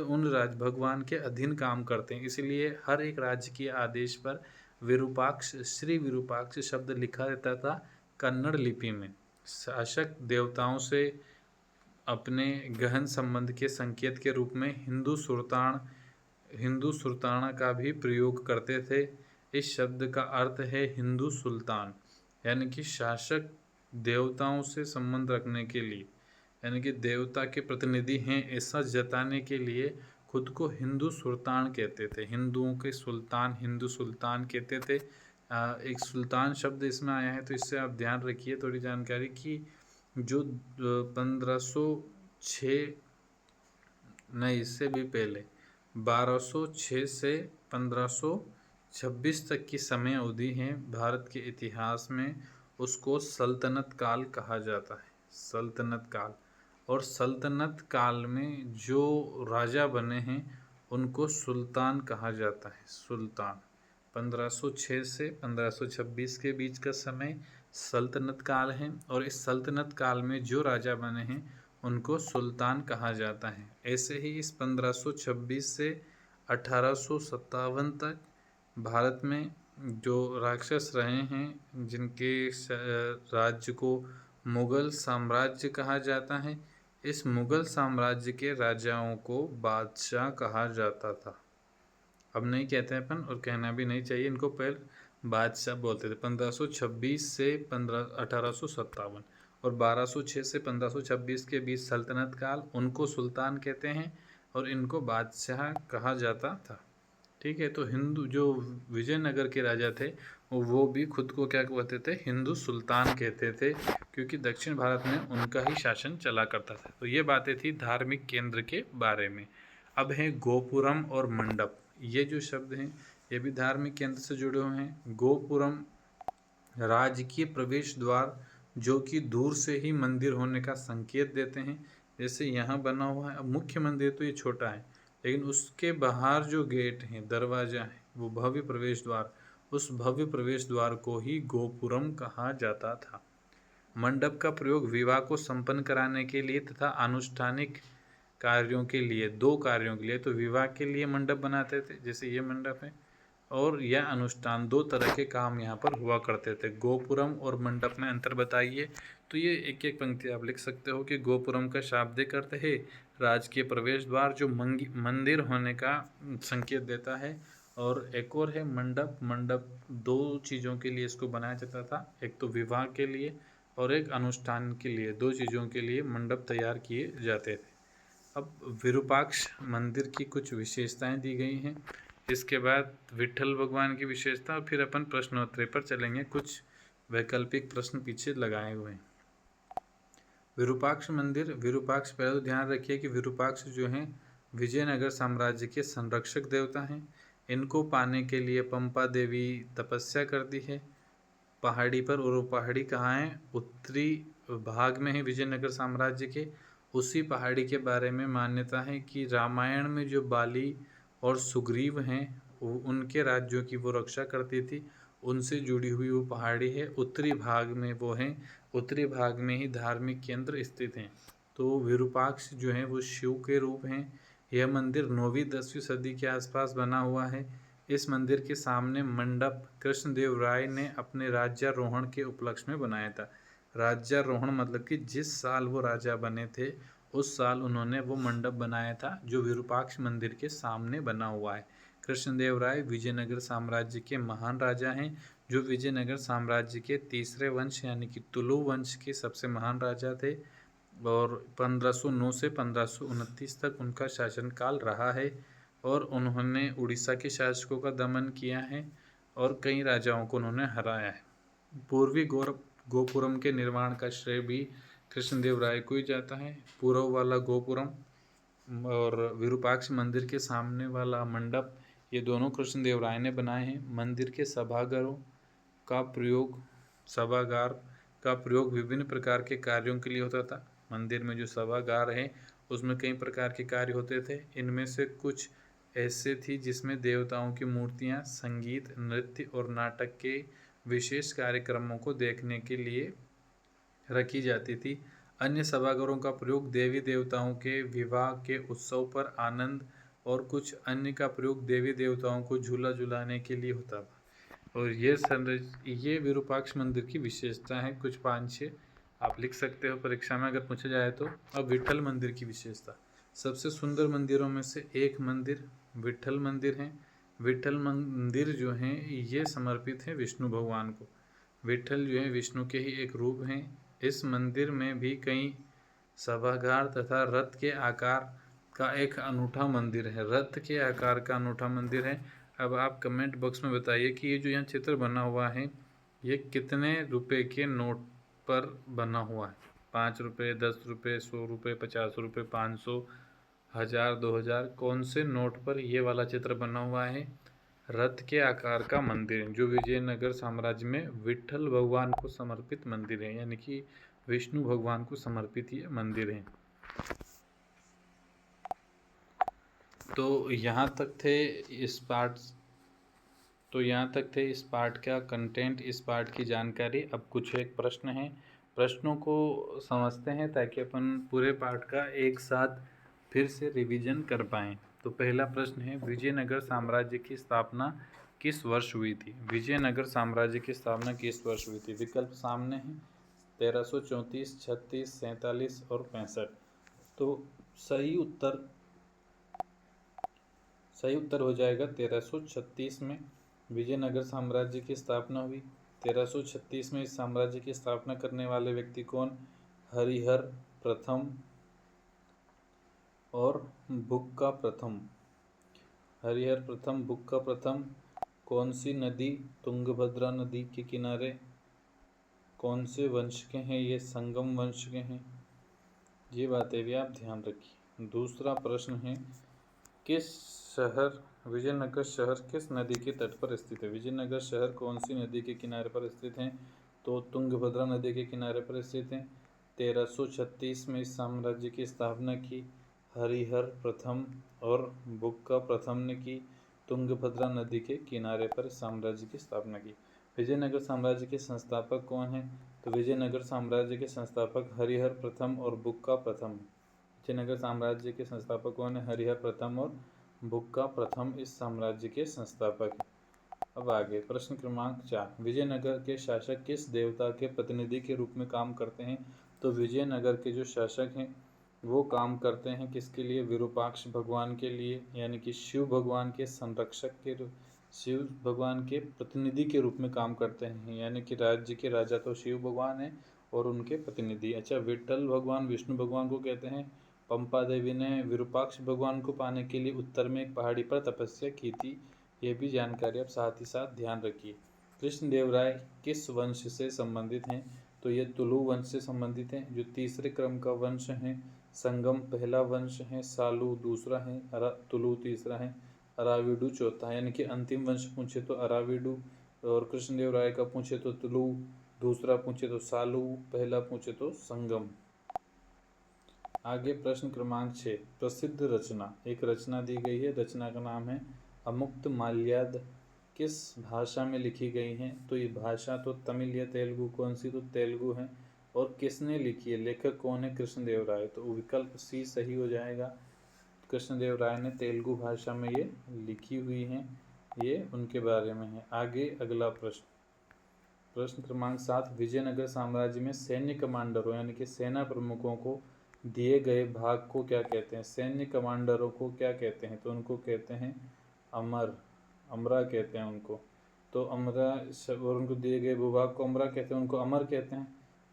उन राज भगवान के अधीन काम करते हैं। इसलिए हर एक राज्य के आदेश पर श्री विरूपाक्ष शब्द लिखा रहता था कन्नड़ लिपि में। शासक देवताओं से अपने गहन संबंध के संकेत के रूप में हिंदू सुल्ताना का भी प्रयोग करते थे। इस शब्द का अर्थ है हिंदू सुल्तान, यानी कि शासक देवताओं से संबंध रखने के लिए, यानी कि देवता के प्रतिनिधि हैं ऐसा जताने के लिए खुद को हिंदू सुल्तान कहते थे। हिंदुओं के सुल्तान हिंदू सुल्तान कहते थे। एक सुल्तान शब्द इसमें आया है, तो इससे आप ध्यान रखिए थोड़ी जानकारी कि जो 1506 नहीं, इससे भी पहले 1206 से 1526 तक की समय अवधि है भारत के इतिहास में, उसको सल्तनत काल कहा जाता है। सल्तनत काल, और सल्तनत काल में जो राजा बने हैं उनको सुल्तान कहा जाता है। सुल्तान 1506 से 1526 के बीच का समय सल्तनत काल है, और इस सल्तनत काल में जो राजा बने हैं उनको सुल्तान कहा जाता है। ऐसे ही इस 1526 से 1857 तक भारत में जो राक्षस रहे हैं, जिनके राज्य को मुगल साम्राज्य कहा जाता है, इस मुगल साम्राज्य के राजाओं को बादशाह कहा जाता था। अब नहीं कहते हैं अपन, और कहना भी नहीं चाहिए, इनको पहले बादशाह बोलते थे। 1526 से 1857 और 1206 से 1526 के बीच सल्तनत काल, उनको सुल्तान कहते हैं और इनको बादशाह कहा जाता था। ठीक है, तो हिंदू जो विजयनगर के राजा थे वो भी खुद को क्या कहते थे? हिंदू सुल्तान कहते थे, क्योंकि दक्षिण भारत में उनका ही शासन चला करता था। तो ये बातें थी धार्मिक केंद्र के बारे में। अब है गोपुरम और मंडप। ये जो शब्द हैं ये भी धार्मिक केंद्र से जुड़े हुए हैं। गोपुरम राजकीय प्रवेश द्वार जो कि दूर से ही मंदिर होने का संकेत देते हैं, जैसे यहाँ बना हुआ है। अब मुख्य मंदिर तो ये छोटा है, लेकिन उसके बाहर जो गेट हैं, दरवाजा है, वो भव्य प्रवेश द्वार, उस भव्य प्रवेश द्वार को ही गोपुरम कहा जाता था। मंडप का प्रयोग विवाह को संपन्न कराने के लिए तथा अनुष्ठानिक कार्यों के लिए, दो कार्यों के लिए, तो विवाह के लिए मंडप बनाते थे, जैसे ये मंडप है, और यह अनुष्ठान 2 तरह के काम यहाँ पर हुआ करते थे। गोपुरम और मंडप में अंतर बताइए। तो ये एक एक पंक्ति आप लिख सकते हो कि गोपुरम का शाब्दिक अर्थ है राजकीय प्रवेश द्वार जो मंदिर होने का संकेत देता है। और एक और है मंडप। मंडप 2 चीज़ों के लिए इसको बनाया जाता था, एक तो विवाह के लिए और एक अनुष्ठान के लिए। 2 चीज़ों के लिए मंडप तैयार किए जाते थे। अब विरूपाक्ष मंदिर की कुछ विशेषताएं दी गई हैं। इसके बाद विट्ठल भगवान की विशेषता और फिर अपन प्रश्नोत्तरी पर चलेंगे। कुछ वैकल्पिक प्रश्न पीछे लगाए हुए हैं। विरूपाक्ष मंदिर। विरूपाक्ष, पहले तो ध्यान रखिए कि विरूपाक्ष जो हैं विजयनगर साम्राज्य के संरक्षक देवता हैं। इनको पाने के लिए पंपा देवी तपस्या करती है पहाड़ी पर, और वो पहाड़ी कहाँ है? उत्तरी भाग में है विजयनगर साम्राज्य के। उसी पहाड़ी के बारे में मान्यता है कि रामायण में जो बाली और सुग्रीव हैं उनके राज्यों की वो रक्षा करती थी, उनसे जुड़ी हुई वो पहाड़ी है। उत्तरी भाग में वो हैं, उत्तरी भाग में ही धार्मिक केंद्र स्थित हैं। तो विरूपाक्ष जो हैं वो शिव के रूप हैं। यह मंदिर 9वीं 10वीं सदी के आसपास बना हुआ है। इस मंदिर के सामने मंडप कृष्णदेव राय ने अपने राज्यारोहण के उपलक्ष्य में बनाया था। राज्यारोहण मतलब कि जिस साल वो राजा बने थे उस साल उन्होंने वो मंडप बनाया था जो विरूपाक्ष मंदिर के सामने बना हुआ है। कृष्णदेव राय विजयनगर साम्राज्य के महान राजा हैं, जो विजयनगर साम्राज्य के तीसरे वंश यानी कि तुलु वंश के सबसे महान राजा थे। और 1509 से 1529 तक उनका शासनकाल रहा है और उन्होंने उड़ीसा के शासकों का दमन किया है और कई राजाओं को उन्होंने हराया है। पूर्वी गोपुरम के निर्माण का श्रेय भी कृष्णदेव राय को ही जाता है। पूर्व वाला गोपुरम और विरूपाक्ष मंदिर के सामने वाला मंडप, ये दोनों कृष्णदेव राय ने बनाए हैं। मंदिर के सभागार का प्रयोग विभिन्न प्रकार के कार्यों के लिए होता था। मंदिर में जो सभागार है उसमें कई प्रकार के कार्य होते थे। इनमें से कुछ ऐसे थी जिसमें देवताओं की मूर्तियां, संगीत, नृत्य और नाटक के विशेष कार्यक्रमों को देखने के लिए रखी जाती थी। अन्य सभागारों का प्रयोग देवी देवताओं के विवाह के उत्सव पर आनंद और कुछ अन्य का प्रयोग देवी देवताओं को झूला झुलाने के लिए होता था। और ये विरूपाक्ष मंदिर की विशेषता है। कुछ 5-6 आप लिख सकते हो परीक्षा में अगर पूछा जाए तो। अब विट्ठल मंदिर की विशेषता, सबसे सुंदर मंदिरों में से एक मंदिर विट्ठल मंदिर है। विट्ठल मंदिर जो हैं ये समर्पित है विष्णु भगवान को। विट्ठल जो है विष्णु के ही एक रूप हैं। इस मंदिर में भी कई सभागार तथा रथ के आकार का एक अनूठा मंदिर है। रथ के आकार का अनूठा मंदिर है। अब आप कमेंट बॉक्स में बताइए कि ये जो यहाँ चित्र बना हुआ है ये कितने रुपए के नोट पर बना हुआ है? 5 रुपये, 10 रुपये, 100 रुपये, 50 रुपये, 500, 1000, 2000, कौन से नोट पर ये वाला चित्र बना हुआ है? रथ के आकार का मंदिर जो विजयनगर साम्राज्य में विट्ठल भगवान को समर्पित मंदिर है, यानी कि विष्णु भगवान को समर्पित ये मंदिर है। तो यहाँ तक थे इस पार्ट का कंटेंट, इस पार्ट की जानकारी। अब कुछ एक प्रश्न है, प्रश्नों को समझते हैं ताकि अपन पूरे पार्ट का एक साथ फिर से रिवीजन कर पाएँ। तो पहला प्रश्न है, विजयनगर साम्राज्य की स्थापना किस वर्ष हुई थी? विजयनगर साम्राज्य की स्थापना किस वर्ष हुई थी? विकल्प सामने हैं, 1334, 36, 47 और 65। तो सही उत्तर हो जाएगा 1336 में विजयनगर साम्राज्य की स्थापना हुई। 1336 में इस साम्राज्य की स्थापना करने वाले व्यक्ति कौन? हरिहर प्रथम और बुक्का प्रथम। हरिहर प्रथम, बुक्का प्रथम। कौन सी नदी? तुंगभद्रा नदी के किनारे। कौन से वंश के हैं ये? संगम वंश के हैं। ये बातें भी आप ध्यान रखिए। दूसरा प्रश्न है, विजयनगर शहर किस नदी के तट पर स्थित है? विजयनगर शहर कौन सी नदी के किनारे पर स्थित है? तो तुंगभद्रा नदी के किनारे पर स्थित है। 1336 में इस साम्राज्य की स्थापना की हरिहर प्रथम और बुक्का प्रथम ने की। तुंगभद्रा नदी के किनारे पर साम्राज्य की स्थापना की। विजयनगर साम्राज्य के संस्थापक कौन हैं? तो विजयनगर साम्राज्य के संस्थापक हरिहर प्रथम और बुक्का प्रथम। विजयनगर साम्राज्य के संस्थापक कौन है? हरिहर प्रथम और बुक्का प्रथम इस साम्राज्य के संस्थापक हैं। अब आगे प्रश्न क्रमांक 4, विजयनगर के शासक किस देवता के प्रतिनिधि के रूप में काम करते हैं? तो विजयनगर के जो शासक हैं वो काम करते हैं किसके लिए? विरूपाक्ष भगवान के लिए, यानी कि शिव भगवान के संरक्षक के रूप, शिव भगवान के प्रतिनिधि के रूप में काम करते हैं, यानी कि राज्य के राजा तो शिव भगवान हैं और उनके प्रतिनिधि। अच्छा, विठल भगवान विष्णु भगवान को कहते हैं। पंपा देवी ने विरूपाक्ष भगवान को पाने के लिए उत्तर में एक पहाड़ी पर तपस्या की थी। ये भी जानकारी आप साथ ही साथ ध्यान रखिए। कृष्णदेवराय किस वंश से संबंधित हैं? तो ये तुलु वंश से संबंधित हैं। जो तीसरे क्रम का वंश है, संगम पहला वंश है, सालू दूसरा है, तुलु तीसरा है, अराविडु चौथा है। यानी कि अंतिम वंश पूछे तो अराविडु, और कृष्णदेवराय का पूछे तो तुलु, दूसरा पूछे तो सालू, पहला पूछे तो संगम। आगे प्रश्न क्रमांक 6, प्रसिद्ध रचना। एक रचना दी गई है, रचना का नाम है अमुक्त माल्याद। किस भाषा में लिखी गई हैं? तो ये भाषा तो तमिल या तेलुगु, कौन सी? तो तेलुगु है। और किसने लिखी है? लेखक कौन है? कृष्णदेवराय। तो विकल्प सी सही हो जाएगा। कृष्णदेवराय ने तेलुगु भाषा में ये लिखी हुई हैं, ये उनके बारे में है। आगे अगला प्रश्न, प्रश्न क्रमांक 7, विजयनगर साम्राज्य में सैन्य कमांडरों यानी कि सेना प्रमुखों को दिए गए भाग को क्या कहते हैं? सैन्य कमांडरों को क्या कहते हैं? तो उनको कहते हैं अमर, अमरा कहते हैं उनको। तो अमरा, और उनको दिए गए भूभाग को अमरा कहते हैं, उनको अमर कहते हैं,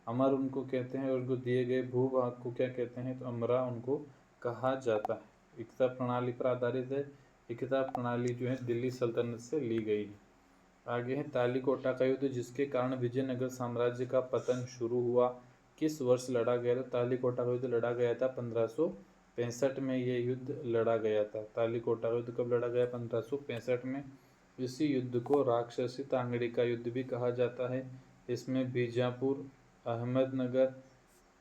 अमर उनको कहते हैं। और उनको दिए गए भूभाग को क्या कहते हैं? तो अमरा उनको कहा जाता है। एकता प्रणाली पर आधारित है। एकता प्रणाली जो है दिल्ली सल्तनत से ली गई है। आगे है तालीकोटा का युद्ध, जिसके कारण विजयनगर साम्राज्य का पतन शुरू हुआ, किस वर्ष लड़ा गया था? तालीकोटा का युद्ध लड़ा गया था 1565 में। ये युद्ध लड़ा गया था। तालीकोटा का युद्ध कब लड़ा गया? 1565 में। इसी युद्ध को राक्षसी तांगड़ी का युद्ध भी कहा जाता है। इसमें बीजापुर, अहमदनगर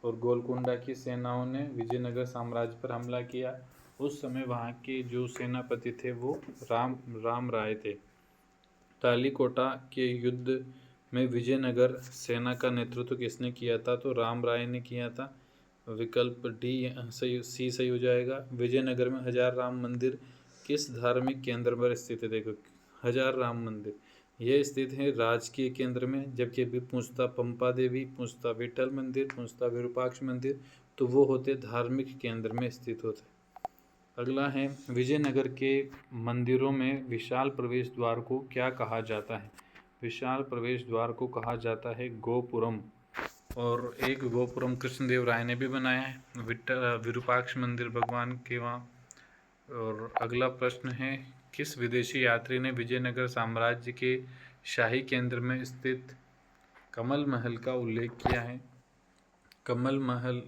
और गोलकुंडा की सेनाओं ने विजयनगर साम्राज्य पर हमला किया। उस समय वहाँ के जो सेनापति थे वो राम राय थे। तालीकोटा के युद्ध में विजयनगर सेना का नेतृत्व किसने किया था? तो राम राय ने किया था। विकल्प डी सही, सी सही हो जाएगा। विजयनगर में हजार राम मंदिर किस धार्मिक केंद्र पर स्थित है? देखो, हजार राम मंदिर ये स्थित है राजकीय केंद्र में, जबकि अभी पूछता पंपा देवी, पूछता विठल मंदिर, पूछता विरूपाक्ष मंदिर, तो वो होते धार्मिक केंद्र में स्थित होते। अगला है, विजयनगर के मंदिरों में विशाल प्रवेश द्वार को क्या कहा जाता है? विशाल प्रवेश द्वार को कहा जाता है गोपुरम। और एक गोपुरम कृष्णदेव राय ने भी बनाया है विरूपाक्ष मंदिर भगवान के वहाँ। और अगला प्रश्न है, किस विदेशी यात्री ने विजयनगर साम्राज्य के शाही केंद्र में स्थित कमल महल का उल्लेख किया है? कमल महल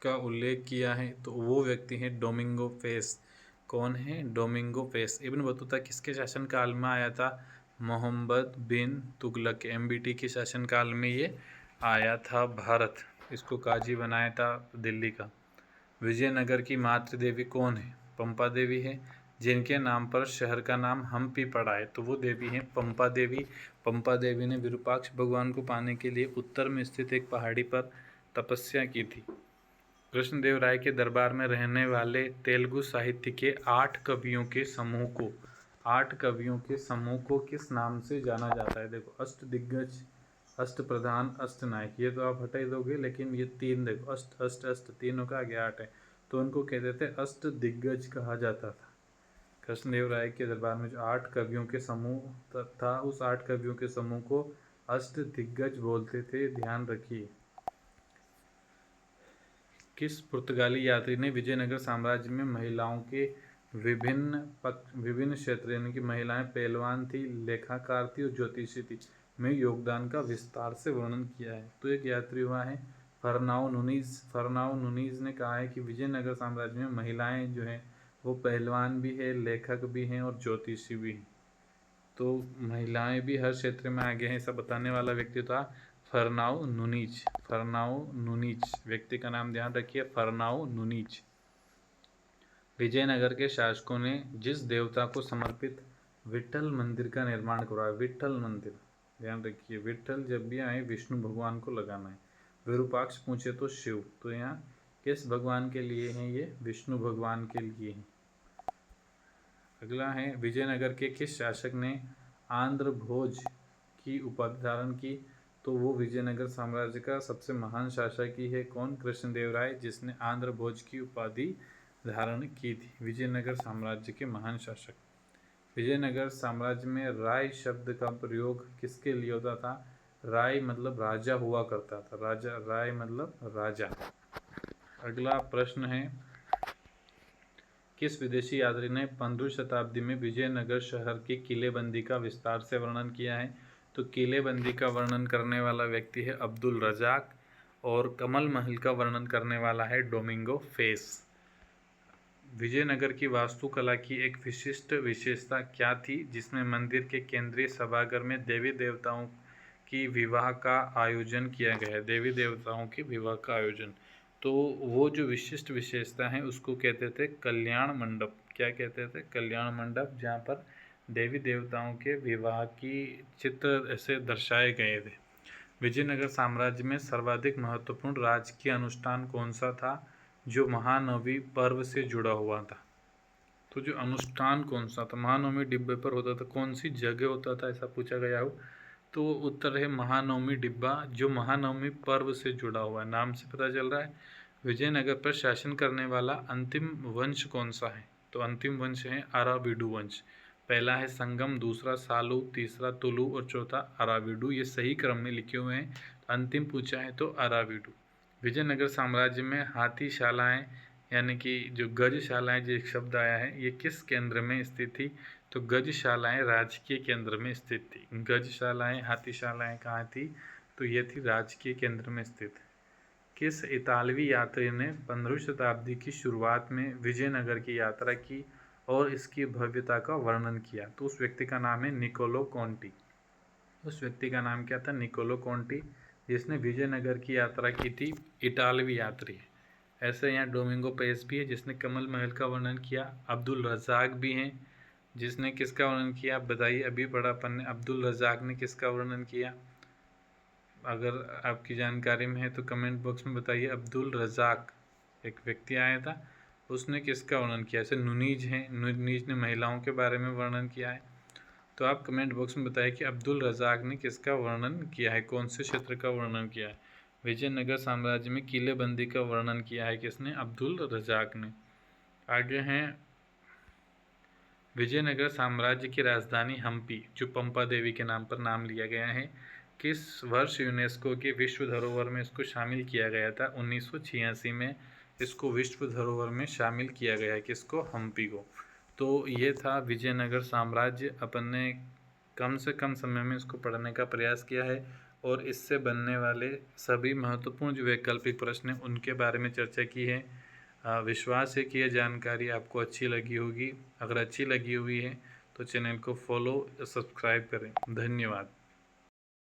का उल्लेख किया है तो वो व्यक्ति है डोमिंगो फेस। कौन है? Domingo face. इब्न बतूता किसके शासनकाल में आया था? मोहम्मद बिन तुगलक के, MBT के शासनकाल में ये आया था भारत। इसको काजी बनाया था दिल्ली का। विजयनगर की मातृ देवी कौन है? पंपा देवी है। जिनके नाम पर शहर का नाम हम्पी पड़ा है तो वो देवी है पंपा देवी। पंपा देवी ने विरूपाक्ष भगवान को पाने के लिए उत्तर में स्थित एक पहाड़ी पर तपस्या की थी। कृष्णदेव राय के दरबार में रहने वाले तेलुगु साहित्य के 8 कवियों के समूह को, 8 कवियों के समूह को किस नाम से जाना जाता है? देखो, अष्टदिग्गज, अष्टप्रधान, अष्टनायक, ये तो आप हटा ही दोगे, लेकिन ये तीन देखो, अष्ट अष्ट अष्ट तीनों का आगे 8 है, तो उनको कहते थे अष्टदिग्गज कहा जाता था। कृष्णदेव राय के दरबार में जो 8 कवियों के समूह था, उस 8 कवियों के समूह को अष्टदिग्गज बोलते थे, ध्यान रखिए। किस पुर्तगाली यात्री ने विजयनगर साम्राज्य में महिलाओं के विभिन्न क्षेत्र, यानी कि महिलाएं पहलवान थी, लेखाकार थी और ज्योतिषी थी, में योगदान का विस्तार से वर्णन किया है? तो एक यात्री हुआ है फरनाओ नुनीज। फरनाओ नुनीज ने कहा है कि विजयनगर साम्राज्य में महिलाएं जो हैं वो पहलवान भी है, लेखक भी हैं और ज्योतिषी भी हैं। तो महिलाएं भी हर क्षेत्र में आगे हैं, ऐसा बताने वाला व्यक्ति था फरनाओ नुनीज। फरनाओ नुनीज व्यक्ति का नाम ध्यान रखिए, फरनाओ नुनीज। विजयनगर के शासकों ने जिस देवता को समर्पित विठल मंदिर का निर्माण करवाया? विठल मंदिर, ध्यान रखिए, विठल जब भी आए विष्णु भगवान को लगाना है। विरूपाक्ष पूछे तो शिव, तो यहाँ किस भगवान के लिए हैं? ये विष्णु भगवान के लिए हैं। अगला है, विजयनगर के किस शासक ने आंध्र भोज की उपाधि धारण की, तो वो विजयनगर साम्राज्य का सबसे महान शासक ही है। कौन? कृष्णदेवराय, जिसने आंध्र भोज की उपाधि धारण की थी। विजयनगर साम्राज्य के महान शासक। विजयनगर साम्राज्य में राय शब्द का प्रयोग किसके लिए होता था? राय मतलब राजा हुआ करता था। राजा, राय मतलब राजा। अगला प्रश्न है, किस विदेशी यात्री ने 15वीं शताब्दी में विजयनगर शहर की किलेबंदी का विस्तार से वर्णन किया है? तो किलेबंदी का वर्णन करने वाला व्यक्ति है अब्दुल रजाक, और कमल महल का वर्णन करने वाला है डोमिंगो फेस। विजयनगर की वास्तुकला की एक विशिष्ट विशेषता क्या थी, जिसमें मंदिर के केंद्रीय सभागार में देवी देवताओं की विवाह का आयोजन किया गया है? देवी देवताओं के विवाह का आयोजन, तो वो जो विशिष्ट विशेषता है उसको कहते थे कल्याण मंडप। क्या कहते थे? कल्याण मंडप, जहाँ पर देवी देवताओं के विवाह की चित्र ऐसे दर्शाए गए थे। विजयनगर साम्राज्य में सर्वाधिक महत्वपूर्ण राजकीय अनुष्ठान कौन सा था, जो महानवमी पर्व से जुड़ा हुआ था? तो जो अनुष्ठान कौन सा था, महानवमी डिब्बे पर होता था, कौन सी जगह होता था, ऐसा पूछा गया हो तो उत्तर है महानवमी डिब्बा, जो महानवमी पर्व से जुड़ा हुआ है। नाम से पता चल रहा है। विजयनगर पर शासन करने वाला अंतिम वंश कौन सा है? तो अंतिम वंश है अराविडु वंश। पहला है संगम, दूसरा सालू, तीसरा तुलु और चौथा अराविडु। ये सही क्रम में लिखे हुए हैं। अंतिम पूछा है तो अराविडु। विजयनगर साम्राज्य में हाथीशालाएं यानी कि जो गजशालाएं जो एक शब्द आया है, ये किस केंद्र में स्थित थी? तो गजशालाएं राजकीय केंद्र में स्थित थी। गजशालाएं, हाथीशालाएं कहाँ थी? तो ये थी राजकीय केंद्र में स्थित। किस इतालवी यात्री ने 15वीं शताब्दी की शुरुआत में विजयनगर की यात्रा की और इसकी भव्यता का वर्णन किया? तो उस व्यक्ति का नाम है निकोलो कॉन्टी। उस व्यक्ति का नाम क्या था? निकोलो कॉन्टी, जिसने विजयनगर की यात्रा की थी। इटालवी यात्री। ऐसे यहाँ डोमिंगो पेस भी है, जिसने कमल महल का वर्णन किया। अब्दुल रज़ाक भी हैं, जिसने किसका वर्णन किया? बताइए, अभी पढ़ा अपन ने। अब्दुल रज़ाक ने किसका वर्णन किया? अगर आपकी जानकारी में है तो कमेंट बॉक्स में बताइए। अब्दुल रज़ाक एक व्यक्ति आया था, उसने किसका वर्णन किया? ऐसे नुनीज हैं, नुनीज ने महिलाओं के बारे में वर्णन किया है। तो आप कमेंट बॉक्स में बताइए कि अब्दुल रज़ाक ने किसका वर्णन किया है, कौन से क्षेत्र का वर्णन किया है। विजयनगर साम्राज्य में किलेबंदी का वर्णन किया है किसने? अब्दुल रज़ाक ने। आगे हैं, विजयनगर साम्राज्य की राजधानी हम्पी, जो पंपा देवी के नाम पर नाम लिया गया है, किस वर्ष यूनेस्को के विश्व धरोहर में इसको शामिल किया गया था? 1986 में इसको विश्व धरोहर में शामिल किया गया है। किसको? हम्पी को। तो ये था विजयनगर साम्राज्य। अपन ने कम से कम समय में इसको पढ़ने का प्रयास किया है और इससे बनने वाले सभी महत्वपूर्ण जो वैकल्पिक प्रश्न हैं उनके बारे में चर्चा की है। विश्वास है कि यह जानकारी आपको अच्छी लगी होगी। अगर अच्छी लगी हुई है तो चैनल को फॉलो, सब्सक्राइब करें। धन्यवाद।